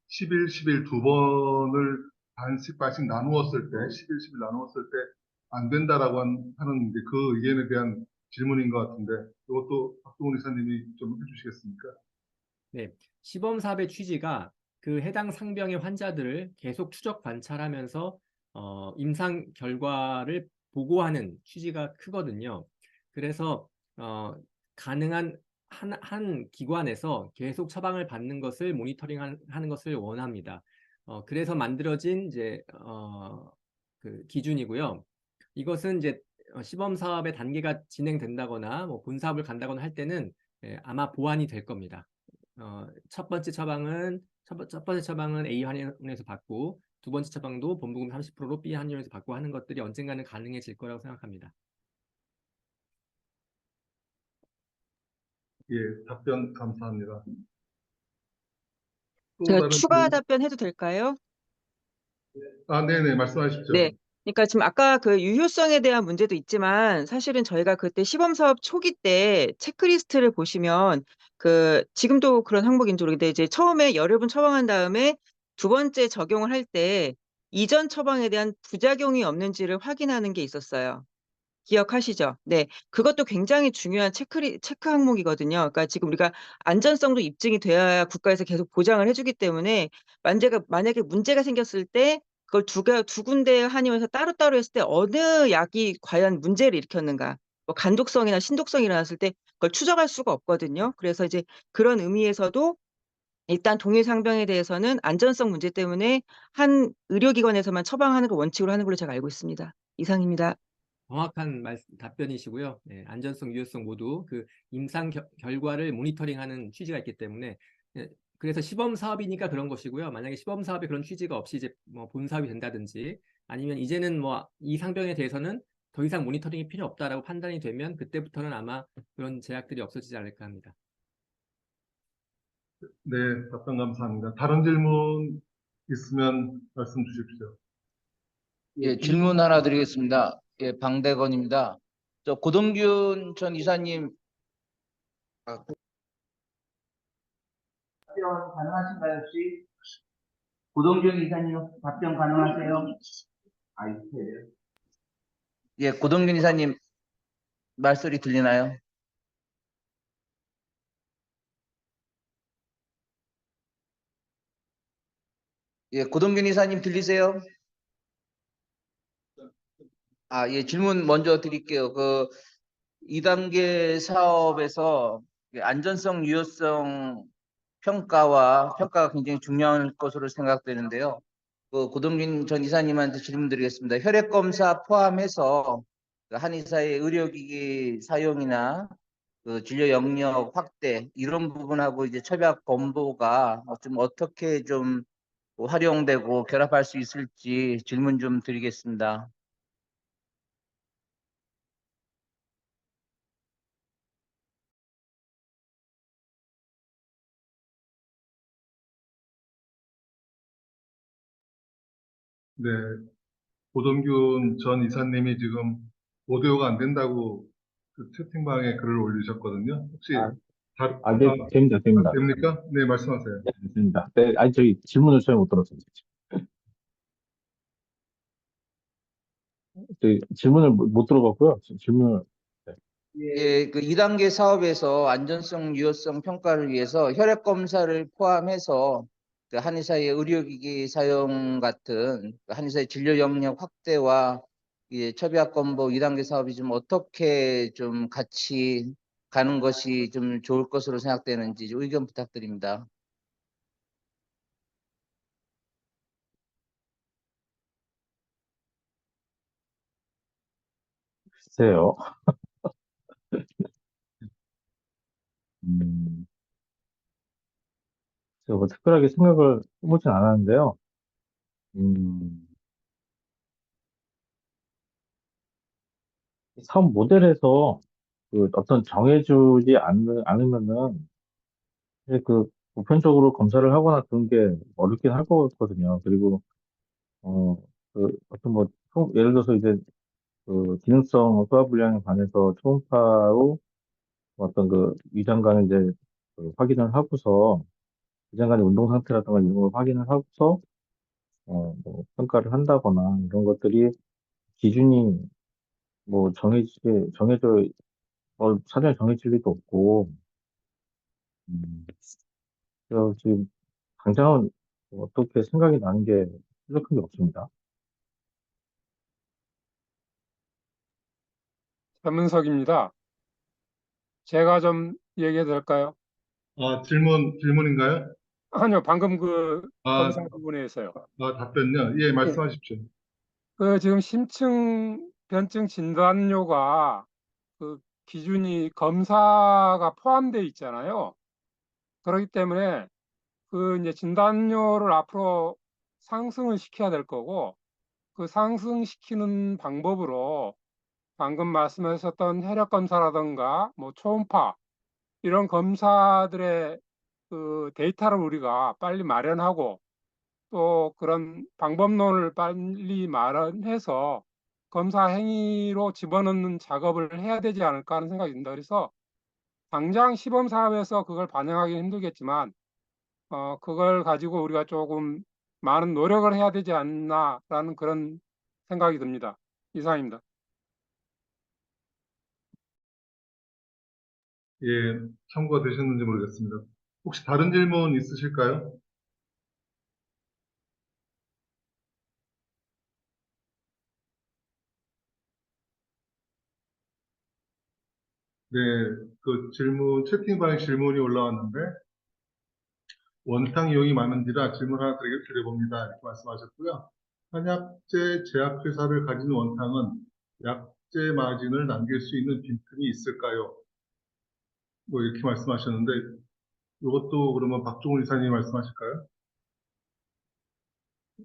11, 11 두 번을 반씩 나누었을 때, 11, 11 나누었을 때 안 된다라고 하는 이제 그 의견에 대한 질문인 것 같은데 이것도 박동훈 이사님이 좀 해주시겠습니까? 네, 시범 사업의 취지가 그 해당 상병의 환자들을 계속 추적 관찰하면서 임상 결과를 보고하는 취지가 크거든요. 그래서 가능한 한 기관에서 계속 처방을 받는 것을 모니터링하는 것을 원합니다. 그래서 만들어진 이제 그 기준이고요. 이것은 이제 시범 사업의 단계가 진행된다거나 뭐 본사업을 간다거나 할 때는 아마 보완이 될 겁니다. 첫 번째 처방은 A 한의원에서 받고 두 번째 처방도 본부금 30%로 B 한의원에서 받고 하는 것들이 언젠가는 가능해질 거라고 생각합니다. 예, 답변 감사합니다. 또 제가 다른 추가 질문? 답변해도 될까요? 네네, 네. 말씀하십시오. 그러니까 지금 아까 그 유효성에 대한 문제도 있지만 사실은 저희가 그때 시범 사업 초기 때 체크리스트를 보시면 그 지금도 그런 항목인지 모르겠는데 이제 처음에 열흘분 처방한 다음에 두 번째 적용을 할 때 이전 처방에 대한 부작용이 없는지를 확인하는 게 있었어요. 기억하시죠? 네. 그것도 굉장히 중요한 체크 항목이거든요. 그러니까 지금 우리가 안전성도 입증이 되어야 국가에서 계속 보장을 해주기 때문에 만약에 문제가 생겼을 때 그걸 두 군데 한의원에서 따로따로 했을 때 어느 약이 과연 문제를 일으켰는가, 뭐 간독성이나 신독성이 일어났을 때 그걸 추적할 수가 없거든요. 그래서 이제 그런 의미에서도 일단 동일 상병에 대해서는 안전성 문제 때문에 한 의료기관에서만 처방하는 걸 원칙으로 하는 걸로 제가 알고 있습니다. 이상입니다. 정확한 답변이시고요. 네, 안전성, 유효성 모두 그 임상 결과를 모니터링하는 취지가 있기 때문에 그래서 시범 사업이니까 그런 것이고요. 만약에 시범 사업에 그런 취지가 없이 이제 뭐 본 사업이 된다든지 아니면 이제는 뭐 이 상병에 대해서는 더 이상 모니터링이 필요 없다라고 판단이 되면 그때부터는 아마 그런 제약들이 없어지지 않을까 합니다. 네, 답변 감사합니다. 다른 질문 있으면 말씀 주십시오. 예, 질문 하나 드리겠습니다. 예, 방대건입니다. 저 고동균 전 이사님 답변 가능하신가요, 혹시? 고동균 이사님 답변 가능하세요? 예, 고동균 이사님 말소리 들리나요? 예, 고동균 이사님 들리세요? 예, 질문 먼저 드릴게요. 그 2단계 사업에서 안전성, 유효성 평가가 굉장히 중요한 것으로 생각되는데요. 그 고동진 전 이사님한테 질문드리겠습니다. 혈액 검사 포함해서 그 한의사의 의료기기 사용이나 그 진료 영역 확대 이런 부분하고 이제 처약 검보가 좀 어떻게 좀 활용되고 결합할 수 있을지 질문 좀 드리겠습니다. 네, 고동균 전 이사님이 지금 오디오가 안 된다고 그 채팅방에 글을 올리셨거든요. 혹시 네, 됩니다, 됩니다. 됩니까? 네, 말씀하세요. 네, 됩니다. 네, 아니, 저희 질문을 전혀 못 들었어요. 저희 질문을 못 들어봤고요. 질문을, 네. 예, 그 2단계 사업에서 안전성, 유효성 평가를 위해서 혈액 검사를 포함해서 그 한의사의 의료기기 사용 같은 그 한의사의 진료 영역 확대와 처비학 건보 2단계 사업이 좀 어떻게 좀 같이 가는 것이 좀 좋을 것으로 생각되는지 좀 의견 부탁드립니다. 글쎄요. 음, 제가 뭐 특별하게 생각을 해보진 않았는데요. 음, 사업 모델에서 그 어떤 정해주지 않으면은, 그 보편적으로 검사를 하거나 그런 게 어렵긴 할 것 같거든요. 그리고, 어, 어떤 뭐, 예를 들어서 이제 그 기능성 소화불량에 관해서 초음파로 어떤 그 위장관을 이제 그 확인을 하고서 위장관의 운동 상태라든가 이런 걸 확인을 하고서 뭐 평가를 한다거나 이런 것들이 기준이 뭐 정해져 사전에 정해질 리도 없고 음, 그래서 지금 당장은 어떻게 생각이 나는 게 뾰족한 게 없습니다. 전문석입니다. 제가 좀 얘기해도 될까요? 질문인가요? 아니요, 방금 그 아, 검사 부분에서요. 답변요? 예, 예. 말씀하십시오. 그 지금 심층 변증 진단료가 그 기준이 검사가 포함되어 있잖아요. 그렇기 때문에 그 이제 진단료를 앞으로 상승을 시켜야 될 거고, 그 상승시키는 방법으로 방금 말씀하셨던 혈액 검사라든가 뭐 초음파 이런 검사들의 그 데이터를 우리가 빨리 마련하고 또 그런 방법론을 빨리 마련해서 검사 행위로 집어넣는 작업을 해야 되지 않을까 하는 생각이 듭니다. 그래서 당장 시범 사업에서 그걸 반영하기 힘들겠지만 그걸 가지고 우리가 조금 많은 노력을 해야 되지 않나라는 그런 생각이 듭니다. 이상입니다. 예, 참고가 되셨는지 모르겠습니다. 혹시 다른 질문 있으실까요? 네, 채팅방에 질문이 올라왔는데, 원탕 이용이 많은지라 질문 하나 드려봅니다. 이렇게 말씀하셨고요. 한약재 제약회사를 가진 원탕은 약재 마진을 남길 수 있는 빈틈이 있을까요? 뭐 이렇게 말씀하셨는데, 이것도 그러면 박종훈 이사님 말씀하실까요?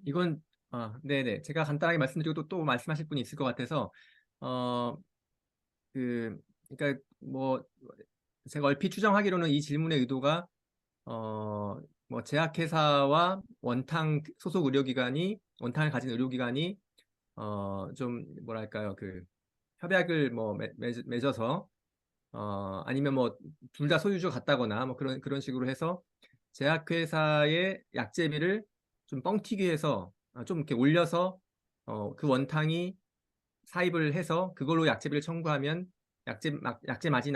이건 네네. 제가 간단하게 말씀드리고 또 말씀하실 분이 있을 것 같아서 어, 그러니까 뭐 제가 얼핏 추정하기로는 이 질문의 의도가 뭐 제약회사와 원탕 소속 의료기관이 원탕을 가진 의료기관이 좀 뭐랄까요 그 협약을 뭐 맺어서 아니면 뭐 둘 다 소유주 같다거나 뭐 그런 식으로 해서 제약회사의 약제비를 좀 뻥튀기 해서 좀 이렇게 올려서 그 원탕이 사입을 해서 그걸로 약제비를 청구하면 약제 마진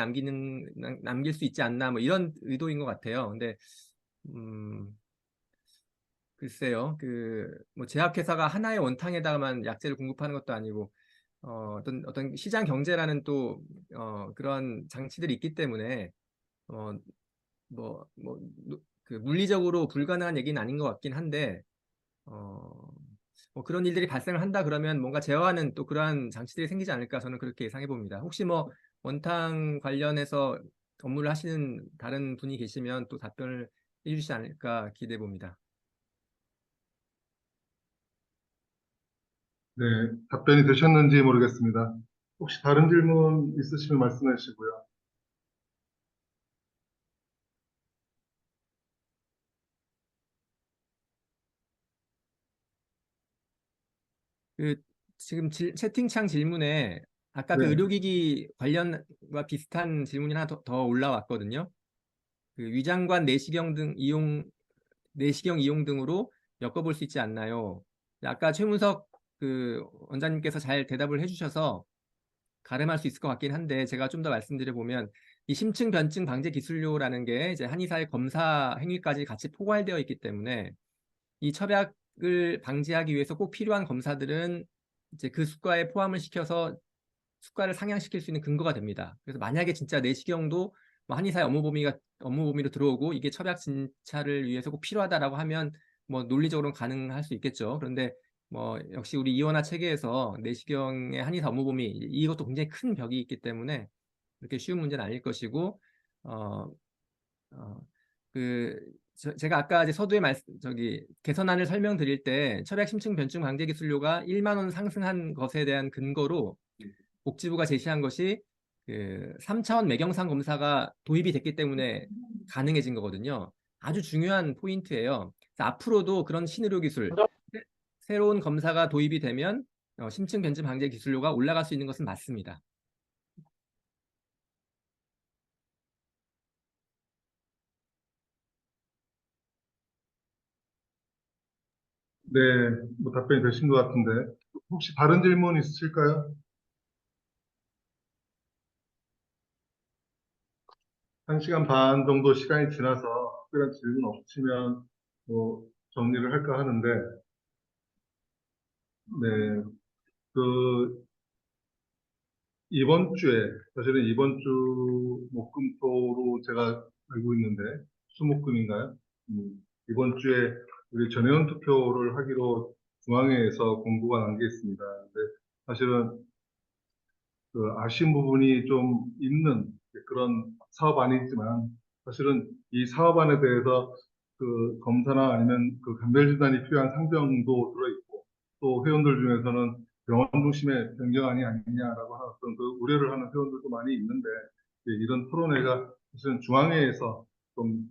남길 수 있지 않나 뭐 이런 의도인 것 같아요. 근데 글쎄요, 뭐 제약회사가 하나의 원탕에다가만 약제를 공급하는 것도 아니고 어떤 시장 경제라는 또 그런 장치들이 있기 때문에 어, 그 물리적으로 불가능한 얘기는 아닌 것 같긴 한데 뭐 그런 일들이 발생을 한다 그러면 뭔가 제어하는 또 그러한 장치들이 생기지 않을까 저는 그렇게 예상해 봅니다. 혹시 뭐 원탕 관련해서 업무를 하시는 다른 분이 계시면 또 답변을 해주시지 않을까 기대해 봅니다. 네, 답변이 되셨는지 모르겠습니다. 혹시 다른 질문 있으시면 말씀해 주시고요. 지금 채팅창 질문에 아까 그 네, 의료기기 관련과 비슷한 질문이 하나 더 올라왔거든요. 그 위장관 내시경 이용 등으로 엮어볼 수 있지 않나요? 아까 최문석 그 원장님께서 잘 대답을 해주셔서 가름할 수 있을 것 같긴 한데 제가 좀 더 말씀드려 보면 이 심층 변증 방제 기술료라는 게 이제 한의사의 검사 행위까지 같이 포괄되어 있기 때문에 이 첩약을 방지하기 위해서 꼭 필요한 검사들은 이제 그 수가에 포함을 시켜서 수가를 상향시킬 수 있는 근거가 됩니다. 그래서 만약에 진짜 내시경도 뭐 한의사의 업무 범위로 들어오고 이게 첩약 진찰을 위해서 꼭 필요하다라고 하면 뭐 논리적으로는 가능할 수 있겠죠. 그런데 뭐 역시 우리 이원화 체계에서 내시경의 한의사 업무 범위 이것도 굉장히 큰 벽이 있기 때문에 그렇게 쉬운 문제는 아닐 것이고 어, 어, 제가 아까 이제 서두에 개선안을 설명드릴 때 첩약 심층 변증 방제 기술료가 1만 원 상승한 것에 대한 근거로 복지부가 제시한 것이 그 3차원 매경상 검사가 도입이 됐기 때문에 가능해진 거거든요. 아주 중요한 포인트예요. 그래서 앞으로도 그런 신의료 기술, 새로운 검사가 도입이 되면 심층 변증 방제 기술료가 올라갈 수 있는 것은 맞습니다. 네, 뭐 답변이 되신 것 같은데 혹시 다른 질문 있으실까요? 1시간 반 정도 시간이 지나서 특별한 질문 없으시면 뭐 정리를 할까 하는데, 네, 그 이번 주에 사실은 이번 주 목금토로 제가 알고 있는데 수목금인가요? 이번 주에 우리 전회원 투표를 하기로 중앙회에서 공고가 난 게 있습니다. 근데 사실은 그 아쉬운 부분이 좀 있는 그런 사업안이지만 사실은 이 사업안에 대해서 그 검사나 아니면 그 감별진단이 필요한 상정도 들어있고 또 회원들 중에서는 병원 중심의 변경안이 아니냐라고 하는 어떤 그 우려를 하는 회원들도 많이 있는데 이런 토론회가 사실은 중앙회에서 좀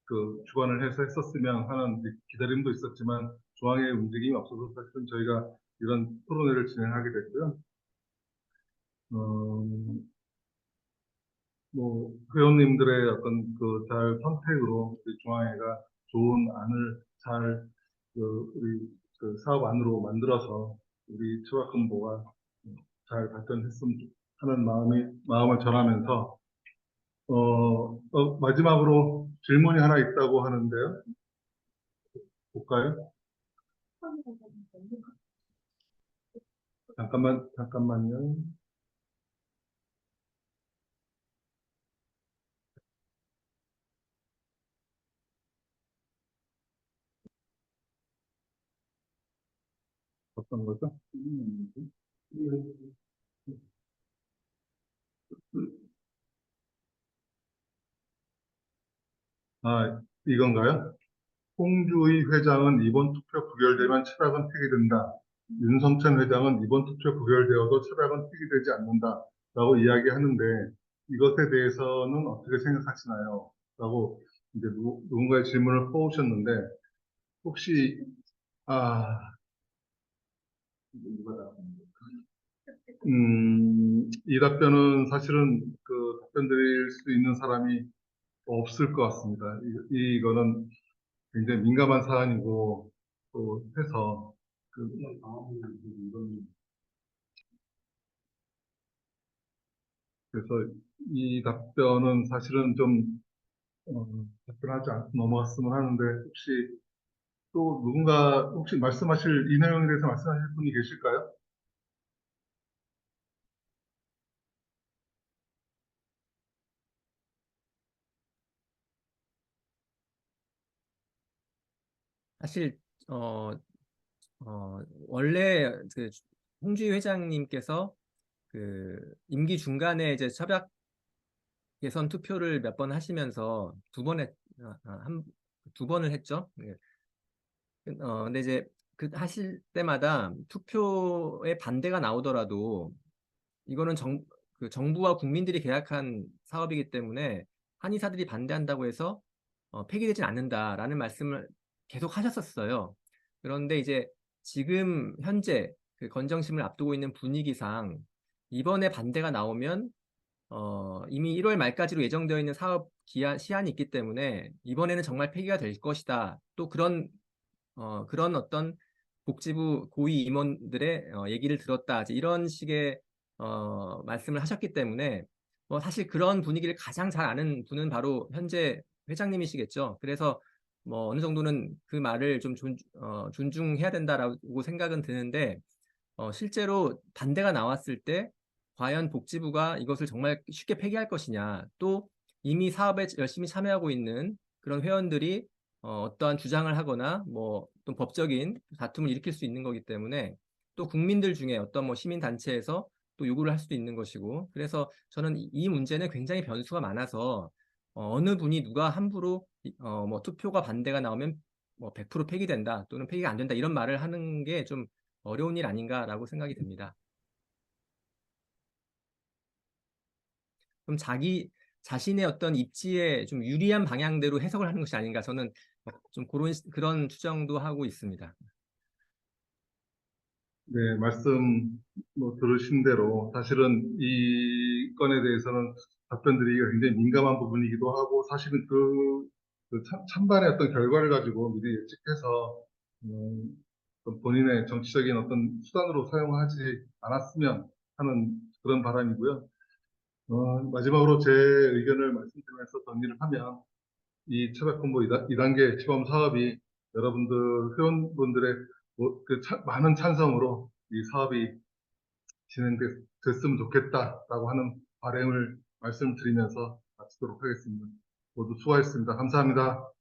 그 주관을 해서 했었으면 하는 기다림도 있었지만 중앙회 움직임이 없어서 사실은 저희가 이런 토론회를 진행하게 됐고요. 어, 뭐 회원님들의 어떤 그 잘 선택으로 우리 중앙회가 좋은 안을 잘 우리 그 사업 안으로 만들어서 우리 초락금보가 잘 발전했으면 하는 마음을 전하면서 마지막으로 질문이 하나 있다고 하는데요. 볼까요? 잠깐만요. 어떤 거죠? 아, 이건가요? 홍주의 회장은 이번 투표 부결되면 철학은 폐기된다. 윤성찬 회장은 이번 투표 부결되어도 철학은 폐기되지 않는다. 라고 이야기하는데 이것에 대해서는 어떻게 생각하시나요? 라고 이제 누군가의 질문을 퍼오셨는데 혹시 아, 이 답변은 사실은 그 답변 드릴 수 있는 사람이 없을 것 같습니다. 이거는 굉장히 민감한 사안이고 또 해서 그 그래서 이 답변은 사실은 좀 답변하지 않고 넘어갔으면 하는데 혹시 또 누군가 혹시 말씀하실 이 내용에 대해서 말씀하실 분이 계실까요? 사실 어, 원래 그 홍주희 회장님께서 그 임기 중간에 이제 협약 개선 투표를 몇 번 하시면서 두 번을 했죠. 네. 근데 이제 그 하실 때마다 투표에 반대가 나오더라도 이거는 그 정부와 국민들이 계약한 사업이기 때문에 한의사들이 반대한다고 해서 폐기되진 않는다라는 말씀을 계속 하셨었어요. 그런데 이제 지금 현재 그 건정심을 앞두고 있는 분위기상 이번에 반대가 나오면 이미 1월 말까지로 예정되어 있는 사업 시한이 있기 때문에 이번에는 정말 폐기가 될 것이다. 또 그런 어떤 복지부 고위 임원들의 얘기를 들었다. 이제 이런 식의 말씀을 하셨기 때문에 뭐 사실 그런 분위기를 가장 잘 아는 분은 바로 현재 회장님이시겠죠. 그래서 뭐 어느 정도는 그 말을 좀 존중해야 된다라고 생각은 드는데 실제로 반대가 나왔을 때 과연 복지부가 이것을 정말 쉽게 폐기할 것이냐, 또 이미 사업에 열심히 참여하고 있는 그런 회원들이 어떠한 주장을 하거나 뭐 또 법적인 다툼을 일으킬 수 있는 거기 때문에 또 국민들 중에 어떤 뭐 시민단체에서 또 요구를 할 수도 있는 것이고 그래서 저는 이 문제는 굉장히 변수가 많아서 어느 분이 누가 함부로 뭐 투표가 반대가 나오면 뭐 100% 폐기된다 또는 폐기가 안 된다 이런 말을 하는 게 좀 어려운 일 아닌가라고 생각이 듭니다. 그럼 자신의 어떤 입지에 좀 유리한 방향대로 해석을 하는 것이 아닌가 저는 좀 그런 추정도 하고 있습니다. 네, 말씀 들으신 대로 사실은 이 건에 대해서는 답변드리기가 굉장히 민감한 부분이기도 하고 사실은 찬반의 어떤 결과를 가지고 미리 예측해서 어떤 본인의 정치적인 어떤 수단으로 사용하지 않았으면 하는 그런 바람이고요. 마지막으로 제 의견을 말씀드리면서 정리를 하면 이 처박공고 2단계 시범 사업이 여러분들 회원분들의 많은 찬성으로 이 사업이 진행됐으면 좋겠다라고 하는 바람을 말씀드리면서 마치도록 하겠습니다. 모두 수고하셨습니다. 감사합니다.